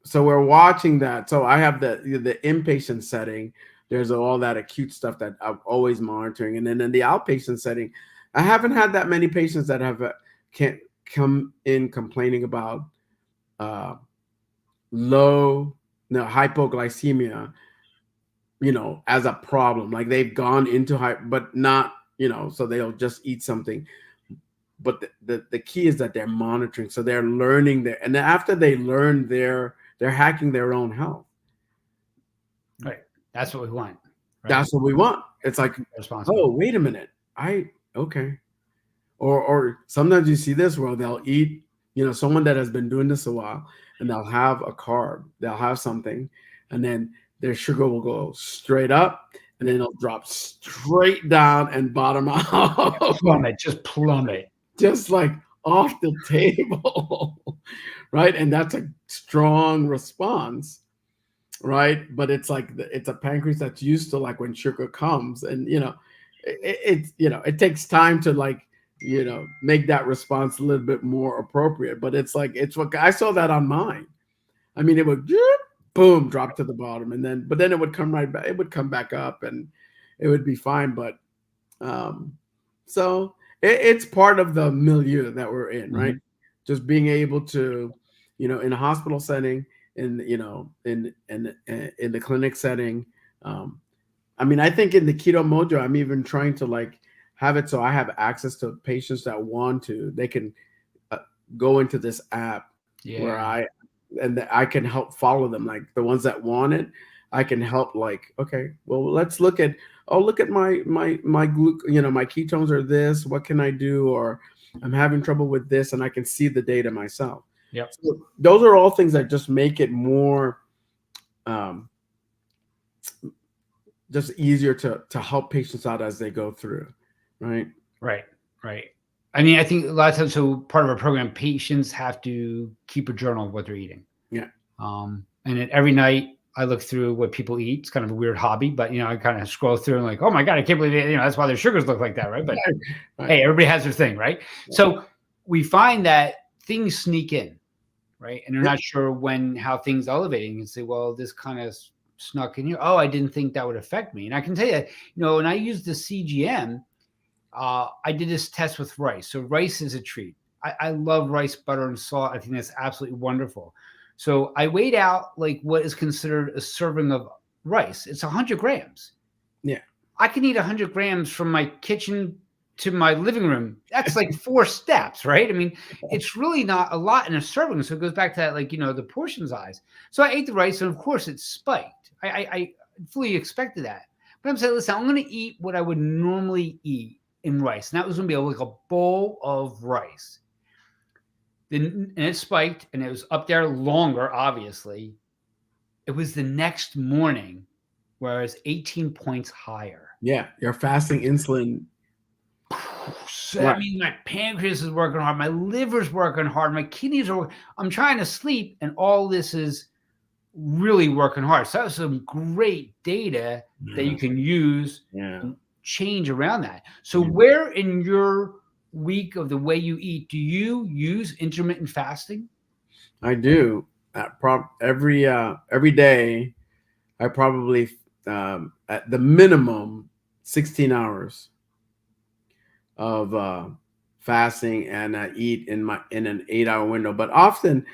so we're watching that. So I have the inpatient setting. There's all that acute stuff that I'm always monitoring, and then in the outpatient setting, I haven't had that many patients that have can't come in complaining about uh, low, no, hypoglycemia, as a problem. Like they've gone into high, but not, so they'll just eat something. But the key is that they're monitoring. So they're learning there. And then after they learn, they're hacking their own health. Right. That's what we want. Right? That's what we want. It's like, oh, wait a minute. Okay. Or sometimes you see this where they'll eat, someone that has been doing this a while, and they'll have a carb, they'll have something, and then their sugar will go straight up, and then it'll drop straight down and bottom out. Plummet. Just like off the table, right? And that's a strong response, right? But it's like it's a pancreas that's used to like when sugar comes, and it takes time to like make that response a little bit more appropriate. But it's like it's what I saw that on mine. I mean, it would boom drop to the bottom, and then it would come right back. It would come back up, and it would be fine. But so it's part of the milieu that we're in, right? Just being able to, in a hospital setting, in the clinic setting. I mean, I think in the Keto Mojo, I'm even trying to like have it so I have access to patients that want to. They can go into this app where I can help follow them. Like the ones that want it, I can help. Like, okay, well, let's look at. Oh, look at my my ketones are this. What can I do? Or I'm having trouble with this, and I can see the data myself. Yeah, so those are all things that just make it more, just easier to help patients out as they go through, right? Right. I mean, I think a lot of times, so part of our program, patients have to keep a journal of what they're eating. Yeah. And then every night I look through what people eat. It's kind of a weird hobby, but I kind of scroll through and like, oh my God, I can't believe it. That's why their sugars look like that, right? But hey, everybody has their thing, right? Yeah. So we find that things sneak in, right? And they're not sure how things are elevating, and say, well, this kind of snuck in here. Oh, I didn't think that would affect me. And I can tell you, when I use the CGM, I did this test with rice. So rice is a treat. I love rice, butter, and salt. I think that's absolutely wonderful. So I weighed out like what is considered a serving of rice. It's 100 grams. Yeah. I can eat 100 grams from my kitchen to my living room. That's like 4 steps, right? I mean, it's really not a lot in a serving. So it goes back to that, like, the portion size. So I ate the rice, and of course it spiked. I fully expected that. But I'm saying, listen, I'm going to eat what I would normally eat in rice. And that was going to be like a bowl of rice. And it spiked, and it was up there longer, obviously. It was the next morning where I was 18 points higher. Yeah, your fasting insulin. So, I mean, my pancreas is working hard, my liver's working hard, my kidneys are working. I'm trying to sleep, and all this is really working hard. So that was some great data that you can use and change around that. So where in your week of the way you eat, do you use intermittent fasting? I do. Every day, I probably at the minimum 16 hours of fasting, and I eat in an 8-hour window. But often,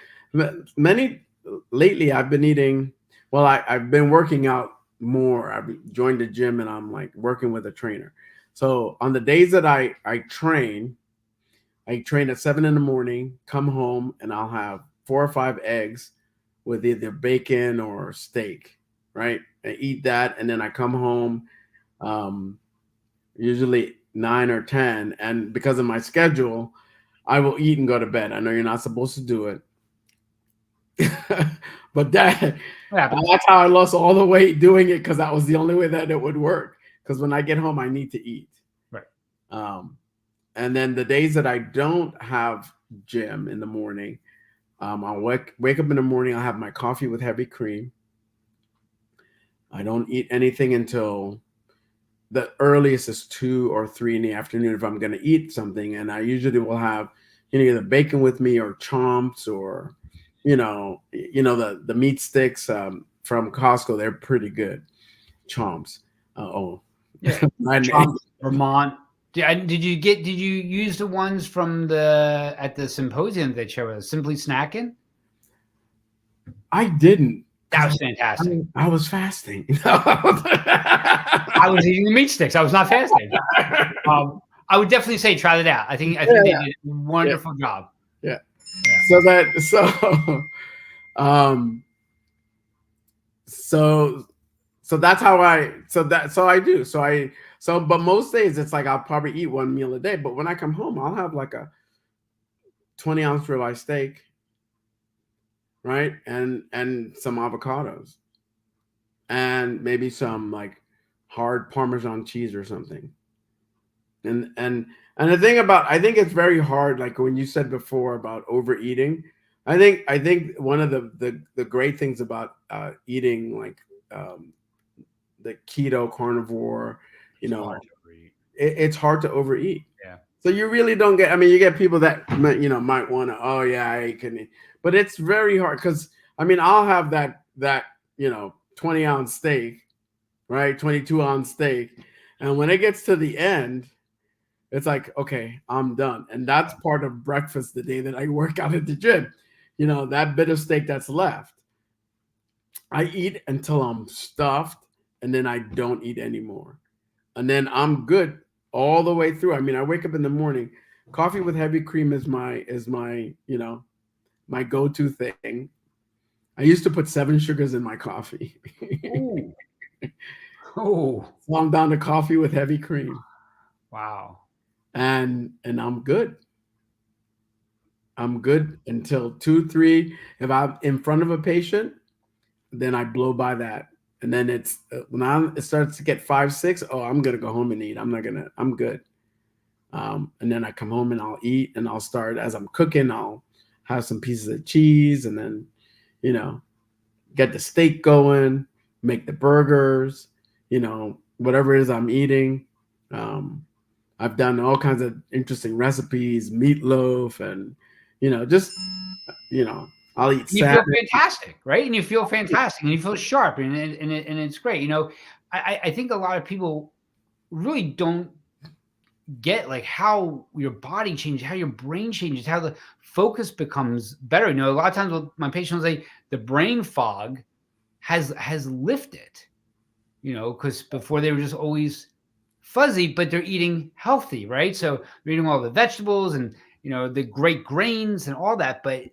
lately, I've been eating. Well, I've been working out more. I've joined the gym, and I'm like working with a trainer. So on the days that I train at 7 in the morning, come home, and I'll have 4 or 5 eggs with either bacon or steak, right? I eat that, and then I come home, usually 9 or 10, and because of my schedule, I will eat and go to bed. I know you're not supposed to do it, but that's how I lost all the weight, doing it, because that was the only way that it would work. Because when I get home, I need to eat. Right. And then the days that I don't have gym in the morning. I'll wake up in the morning. I'll have my coffee with heavy cream. I don't eat anything until the earliest is 2 or 3 in the afternoon if I'm going to eat something. And I usually will have, either bacon with me or chomps or, the meat sticks from Costco. They're pretty good. Chomps. Oh, Yeah, my name. Trump, Vermont. Did you use the ones from at the symposium that showed us, Simply Snacking? I didn't That because was fantastic. I was fasting. I was eating the meat sticks. I was not fasting. I would definitely say try that out. I think they Yeah, did a wonderful job. yeah. Yeah. Um so so that's how I do. But most days it's like I'll probably eat one meal a day. But when I come home, I'll have like a 20-ounce ribeye steak, right? And some avocados and maybe some like hard Parmesan cheese or something. And the thing about, I think it's very hard, like when you said before about overeating. I think one of the great things about eating like um, the keto carnivore, you It's know, hard to read. it's hard to overeat. Yeah. So you really don't get. I mean, you get people that might want to. Oh yeah, I can eat, but it's very hard because I mean, I'll have that 20-ounce steak, right, 22-ounce steak, and when it gets to the end, it's like, okay, I'm done. And that's part of breakfast the day that I work out at the gym. That bit of steak that's left, I eat until I'm stuffed, and then I don't eat anymore. And then I'm good all the way through. I mean, I wake up in the morning, coffee with heavy cream is my go-to thing. I used to put 7 sugars in my coffee. Ooh. Oh. So I'm down to coffee with heavy cream. Wow. And I'm good. I'm good until 2, 3. If I'm in front of a patient, then I blow by that. And then it's it starts to get 5, 6. Oh, I'm gonna go home and eat. I'm good. And then I come home and I'll eat, and I'll start as I'm cooking. I'll have some pieces of cheese, and then you know get the steak going, make the burgers, whatever it is I'm eating. Um, I've done all kinds of interesting recipes, meatloaf, and just you know, I'll eat You feel salad. fantastic, right? And you feel fantastic, and you feel sharp, and it's great. I think a lot of people really don't get like how your body changes, how your brain changes, how the focus becomes better. A lot of times with my patients say the brain fog has lifted. Because before they were just always fuzzy, but they're eating healthy, right? So they're eating all the vegetables and the great grains and all that, but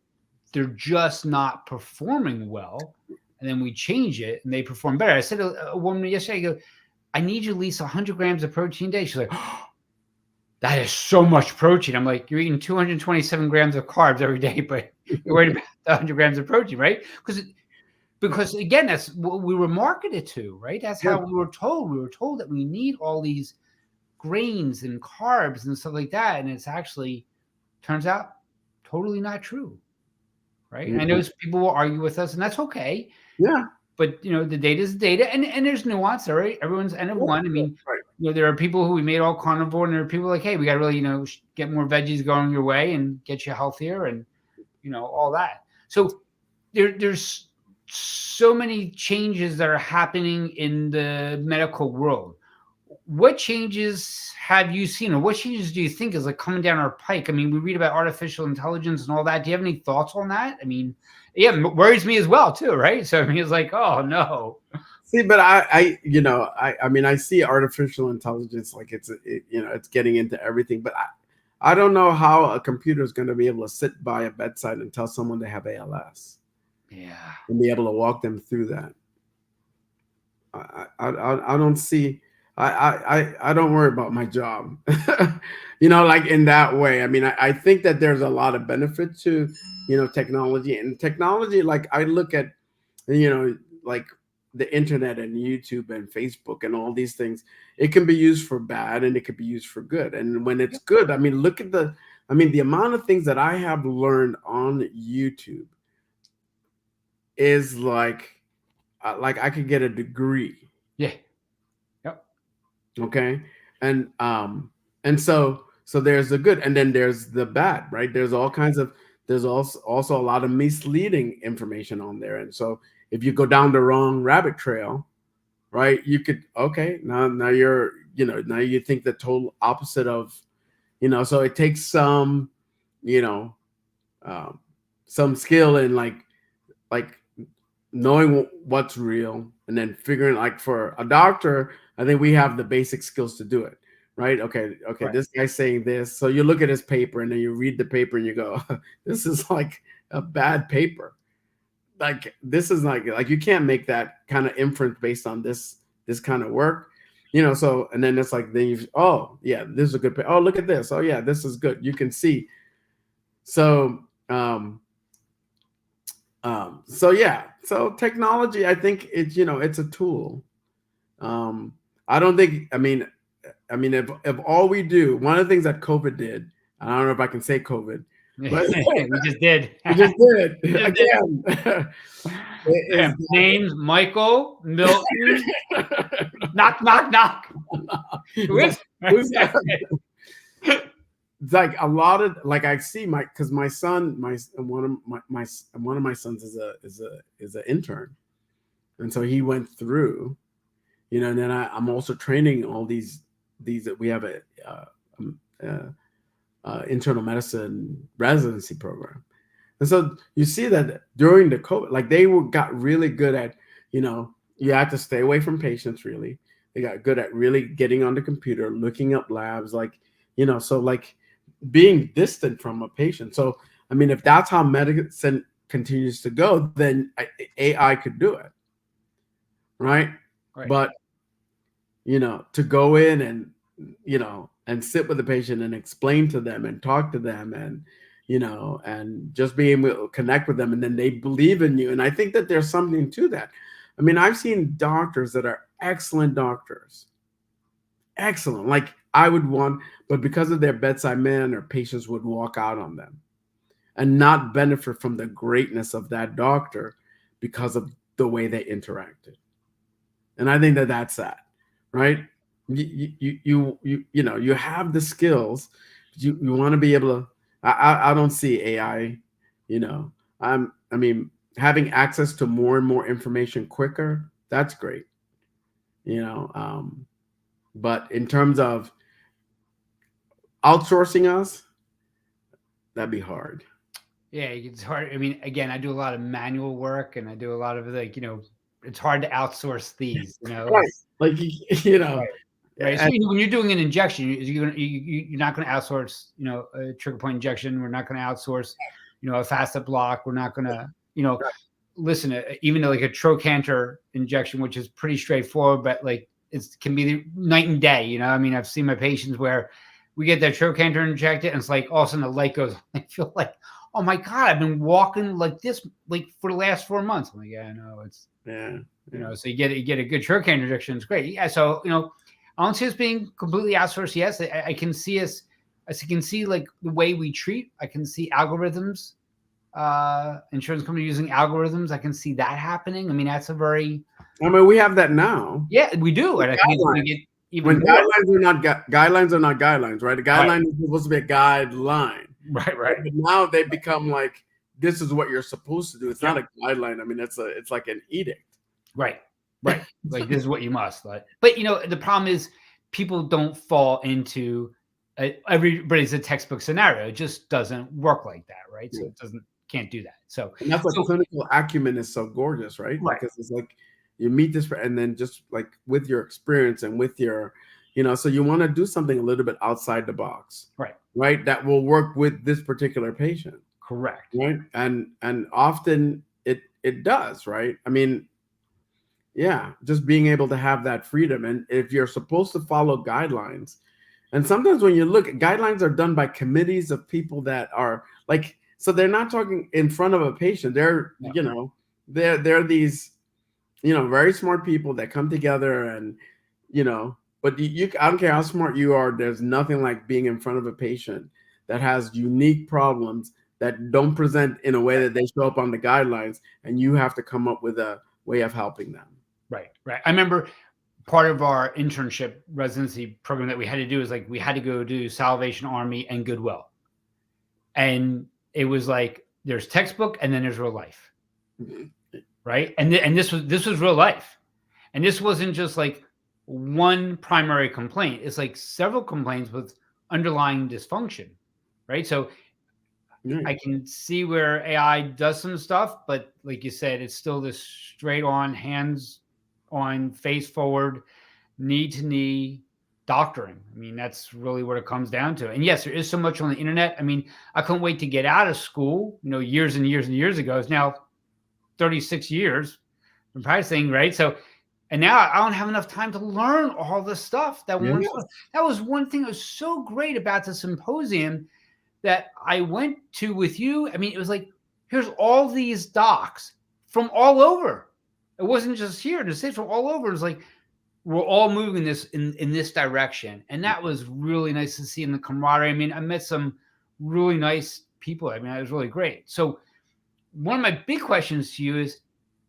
they're just not performing well. And then we change it and they perform better. I said to a woman yesterday, I go, I need you at least 100 grams of protein a day. She's like, oh, that is so much protein. I'm like, you're eating 227 grams of carbs every day, but you're worried about the 100 grams of protein, right? Because again, that's what we were marketed to, right? That's Yeah. how we were told. We were told that we need all these grains and carbs and stuff like that. And it's actually turns out totally not true. Right. And I know people will argue with us, and that's okay. Yeah. But the data is data, and there's nuance, all right? Everyone's N of one. I mean, Right. there are people who we made all carnivore, and there are people like, hey, we got to really, get more veggies going your way and get you healthier and all that. So there's so many changes that are happening in the medical world. What changes have you seen, or what changes do you think is like coming down our pike? I mean, we read about artificial intelligence and all that. Do you have any thoughts on that? I mean, yeah, it worries me as well too, right? So I mean, it's like, oh no. See, but I mean, I see artificial intelligence like it's getting into everything, but I don't know how a computer is going to be able to sit by a bedside and tell someone they have ALS. Yeah. And be able to walk them through that. I don't see. I don't worry about my job. Like in that way. I mean, I think that there's a lot of benefit to technology, and technology. Like I look at like the internet and YouTube and Facebook and all these things. It can be used for bad and it can be used for good. And when it's good, I mean, look at I mean, the amount of things that I have learned on YouTube is like I could get a degree. Yeah. Yep. Okay. And so there's the good, and then there's the bad, right? There's all kinds of, there's also a lot of misleading information on there. And so if you go down the wrong rabbit trail, right, you could, okay, now you're, now you think the total opposite of, so it takes some, you know um, some skill in like knowing what's real, and then figuring, like, for a doctor, I think we have the basic skills to do it, right? Okay, Right. this guy's saying this, so you look at his paper and then you read the paper and you go, this is like a bad paper. Like, this is like you can't make that kind of inference based on this kind of work, so, and then it's like, then you, oh yeah, this is a good oh, look at this, oh yeah, this is good, you can see. So so yeah, so technology, I think it's, it's a tool. um I don't think, if all we do, one of the things that COVID did, I don't know if I can say COVID, but We just did. we just did We just did. again. Yeah. Names: Michael, Milton. Knock, knock, knock. Who is? Who's that? It's like a lot of, like, I see because my son, one of my sons is a intern, and so he went through, and then I'm also training all these that we have a um, internal medicine residency program. And so you see that during the COVID, like, got really good at, you have to stay away from patients, really. They got good at really getting on the computer, looking up labs, like, so, like, being distant from a patient. So, I mean, if that's how medicine continues to go, then AI could do it. Right. Right. But, to go in and, and sit with the patient and explain to them and talk to them, and, and just be able to connect with them, and then they believe in you. And I think that there's something to that. I mean, I've seen doctors that are excellent doctors, excellent, like I would want, but because of their bedside manner, patients would walk out on them and not benefit from the greatness of that doctor because of the way they interacted. And I think that that's sad, right? You have the skills, you want to be able to. I don't see AI, I mean, having access to more and more information quicker, that's great, but in terms of outsourcing us, that'd be hard. Yeah, it's hard. I mean, again, I do a lot of manual work, and I do a lot of, like, it's hard to outsource these. Right. Like, Right. Right. So, when you're doing an injection, you're not going to outsource, a trigger point injection. We're not going to outsource, a facet block. We're not going to, listen, even though, like, a trochanter injection, which is pretty straightforward, but, like, it can be night and day. I mean, I've seen my patients where we get their trochanter injected, and it's like all of a sudden the light goes. I feel like, oh my God, I've been walking like this, like, for the last 4 months. I'm like, yeah, no, it's, so you get a good trochanter injection. It's great. Yeah. So, I don't see us being completely outsourced. Yes, I can see us. I can see, like, the way we treat. I can see algorithms. Insurance company using algorithms. I can see that happening. I mean, that's a very. I mean, we have that now. Yeah, we do, and I think it's going to get even when more. guidelines are not guidelines, right? A guideline is supposed to be a guideline. Right. But now they become like, this is what you're supposed to do. It's not a guideline. I mean, it's like an edict. Right. Like, this is what you must. But the problem is people don't fall into everybody's a textbook scenario. It just doesn't work like that, right? So it can't do that. So, and that's why clinical acumen is so gorgeous, right? Because it's like you meet this, and then just like with your experience and with your, so you want to do something a little bit outside the box, right? That will work with this particular patient. Correct. Right. And often it does, right? I mean, yeah, just being able to have that freedom. And if you're supposed to follow guidelines, and sometimes when you look, guidelines are done by committees of people that are like, so they're not talking in front of a patient. They're, they're these, very smart people that come together, and, but I don't care how smart you are. There's nothing like being in front of a patient that has unique problems that don't present in a way that they show up on the guidelines, and you have to come up with a way of helping them. Right, right. I remember part of our internship residency program that we had to do is like we had to go do Salvation Army and Goodwill, and it was like there's textbook and then there's real life, right? And this was real life, and this wasn't just like one primary complaint. It's like several complaints with underlying dysfunction, right? So Right. I can see where AI does some stuff, but like you said, it's still this straight on, hands on, face forward, knee to knee doctoring. I mean, that's really what it comes down to. And yes, there is so much on the internet. I mean, I couldn't wait to get out of school, years and years and years ago. It's now 36 years from practicing, right? So, and now I don't have enough time to learn all this stuff that Yeah. one. That was one thing that was so great about the symposium that I went to with you. I mean, it was like, here's all these docs from all over. It wasn't just here to say from all over. It was like we're all moving this in this direction, and that was really nice to see in the camaraderie. I mean, I met some really nice people. I mean, it was really great. So, one of my big questions to you is,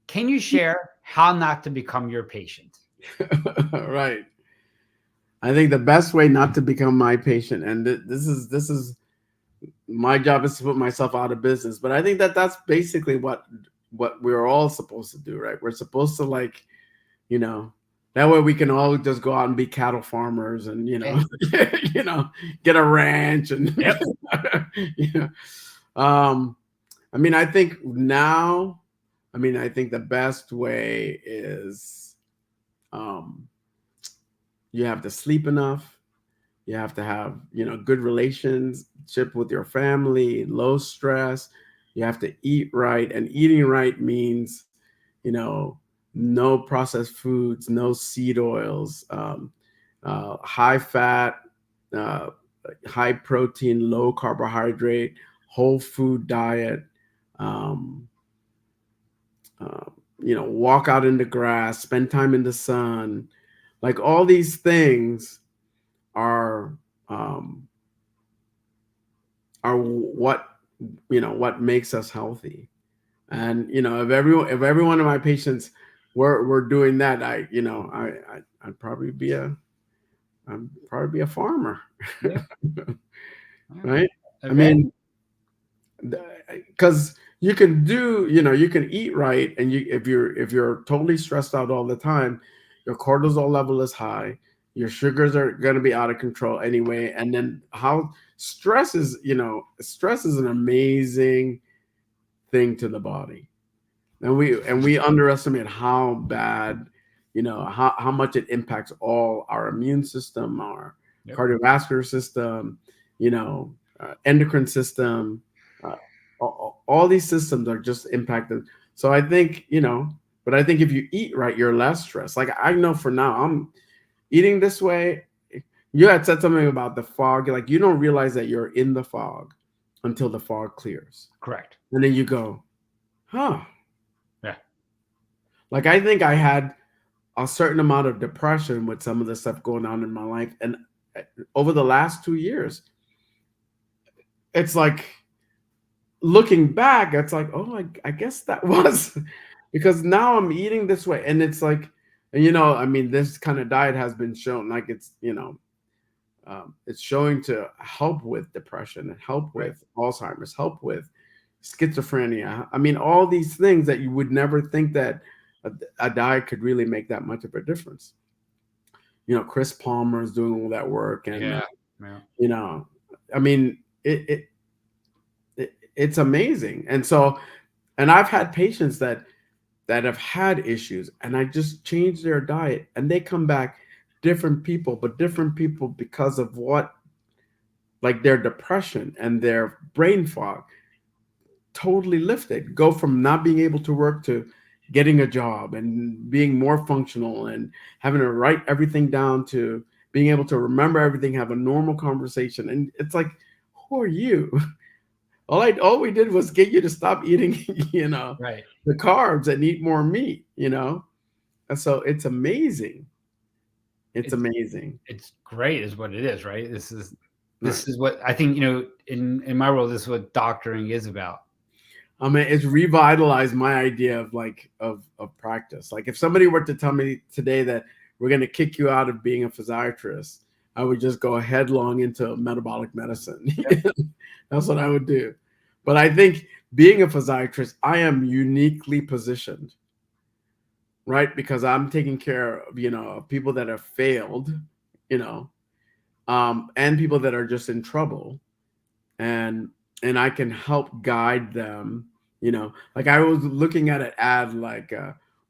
can you share how not to become your patient? Right. I think the best way not to become my patient, and this is my job is to put myself out of business, but I think that that's basically what we're all supposed to do, right? We're supposed to, like, you know, that way we can all just go out and be cattle farmers, and Yeah. you know, get a ranch, and Yep. you know, I mean, I think now, I mean, I think the best way is, um, you have to sleep enough. You have to have, good relationship with your family, low stress. You have to eat right, and eating right means, no processed foods, no seed oils, high fat, uh, high protein, low carbohydrate, whole food diet. Um, Walk out in the grass, spend time in the sun. Like, all these things are um, are what makes us healthy. And if every one of my patients were doing that, I'd probably be a farmer. Yeah. Right. I Okay. mean, because you can eat right, and if you're totally stressed out all the time, your cortisol level is high, your sugars are going to be out of control anyway. And then how stress is an amazing thing to the body, and we underestimate how bad, how much it impacts all our immune system, our Yep. cardiovascular system, endocrine system. uh, all these systems are just impacted. So I think, but I think if you eat right, you're less stressed. Like, I know for now, I'm eating this way. You had said something about the fog. Like, you don't realize that you're in the fog until the fog clears. Correct. And then you go, huh. Yeah. Like, I think I had a certain amount of depression with some of the stuff going on in my life. And over the last 2 years, it's like, looking back, it's like, oh, I guess that was because now I'm eating this way. And it's like, and I mean, this kind of diet has been shown, like, it's showing to help with depression and help Right. with Alzheimer's, help with schizophrenia. I mean, all these things that you would never think that a diet could really make that much of a difference. Chris Palmer is doing all that work, and Yeah. Yeah. I mean, it's amazing. And I've had patients that have had issues, and I just changed their diet, and they come back different people, but different people because of what, like, their depression and their brain fog totally lifted. Go from not being able to work to getting a job and being more functional and having to write everything down to being able to remember everything, have a normal conversation. And it's like, who are you? All we did was get you to stop eating, Right. the carbs and eat more meat, And so it's amazing. It's It's amazing. it's great, is what it is, right? This is Right. This is what I think, in my world, this is what doctoring is about. I mean, it's revitalized my idea of of practice. Like if somebody were to tell me today that we're going to kick you out of being a physiatrist, I would just go headlong into metabolic medicine. That's what I would do. But I think being a physiatrist, I am uniquely positioned, right? Because I'm taking care of, people that have failed, you know, and people that are just in trouble, and I can help guide them. Like I was looking at an ad, like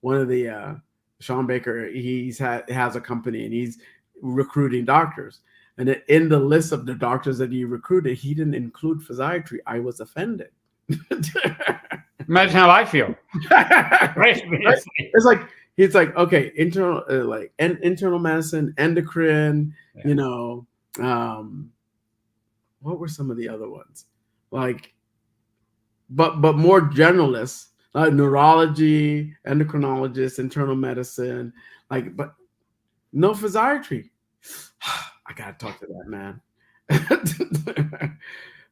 one of the Sean Baker, has a company and he's recruiting doctors, and in the list of the doctors that he recruited, he didn't include physiatry. I was offended. Imagine how I feel. Right? It's like he's like, okay, internal internal medicine, endocrine, Yeah. What were some of the other ones? Like, but more generalists, like neurology, endocrinologist, internal medicine, but no physiatry. I gotta talk to that man.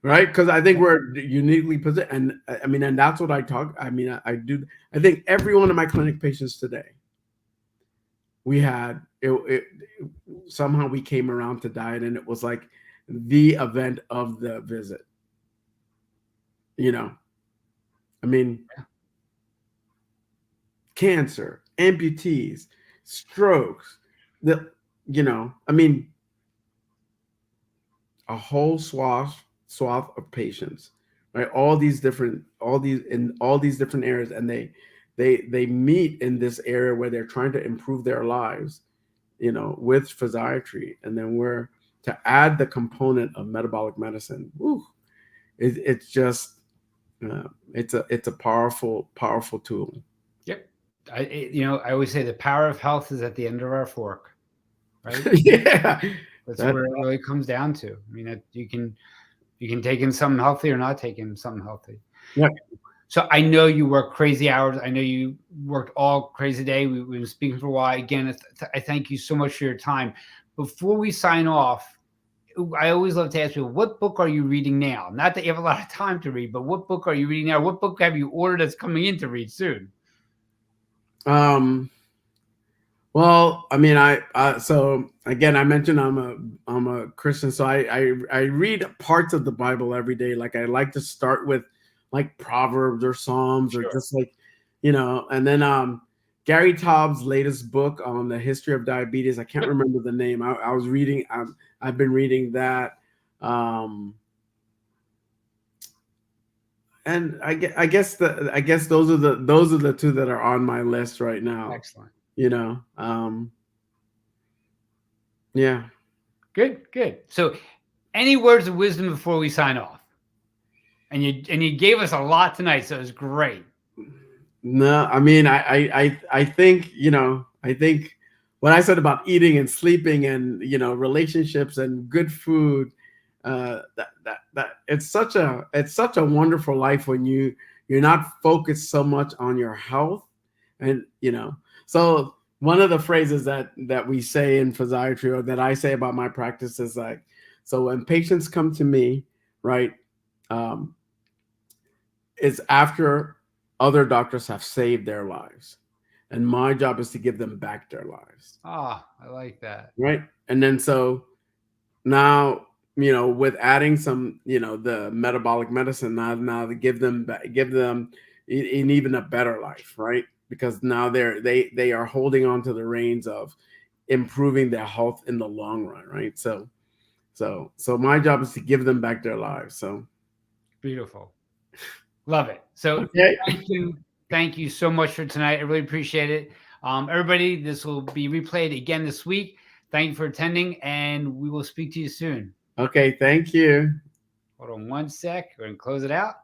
Right? Because I think we're uniquely positioned, and I mean, and that's what I talk. I mean, I do. I think every one of my clinic patients today, we had somehow we came around to diet, and it was like the event of the visit. I mean, cancer, amputees, strokes, I mean, a whole swath of patients, right? All these different areas, and they meet in this area where they're trying to improve their lives, with physiatry, and then we're to add the component of metabolic medicine. It's just it's a powerful tool. Yep. I always say the power of health is at the end of our fork, right? Yeah, That's where it really comes down to. I mean, you can take in something healthy or not take in something healthy. yeah. So I know you work crazy hours. I know you worked all crazy day. We've been speaking for a while. Again, I thank you so much for your time. Before we sign off, I always love to ask people, what book are you reading now? Not that you have a lot of time to read, but what book are you reading now? What book have you ordered that's coming in to read soon? Well, I mean, so again, I mentioned I'm a Christian, so I read parts of the Bible every day. Like I like to start with like Proverbs or Psalms, or Sure. just like, and then Gary Taub's latest book on the history of diabetes. I can't remember the name. I was reading. I've been reading that. And I guess those are the two that are on my list right now. Excellent. Yeah. Good. So any words of wisdom before we sign off? And you gave us a lot tonight, so it was great. No, I mean, I think, I think what I said about eating and sleeping and, relationships and good food, that it's such a wonderful life when you're not focused so much on your health. And, so one of the phrases that we say in physiatry, or that I say about my practice, is like, so when patients come to me, right, it's after other doctors have saved their lives, and my job is to give them back their lives. Ah, I like that. Right. And then so now, with adding some, the metabolic medicine, now to give them in even a better life, right? Because now they are holding on to the reins of improving their health in the long run, right? So my job is to give them back their lives. So Beautiful. Love it. So okay. Thank you so much for tonight. I really appreciate it. Everybody, this will be replayed again this week. Thank you for attending, and we will speak to you soon. Okay, thank you. Hold on one sec. We're going to close it out.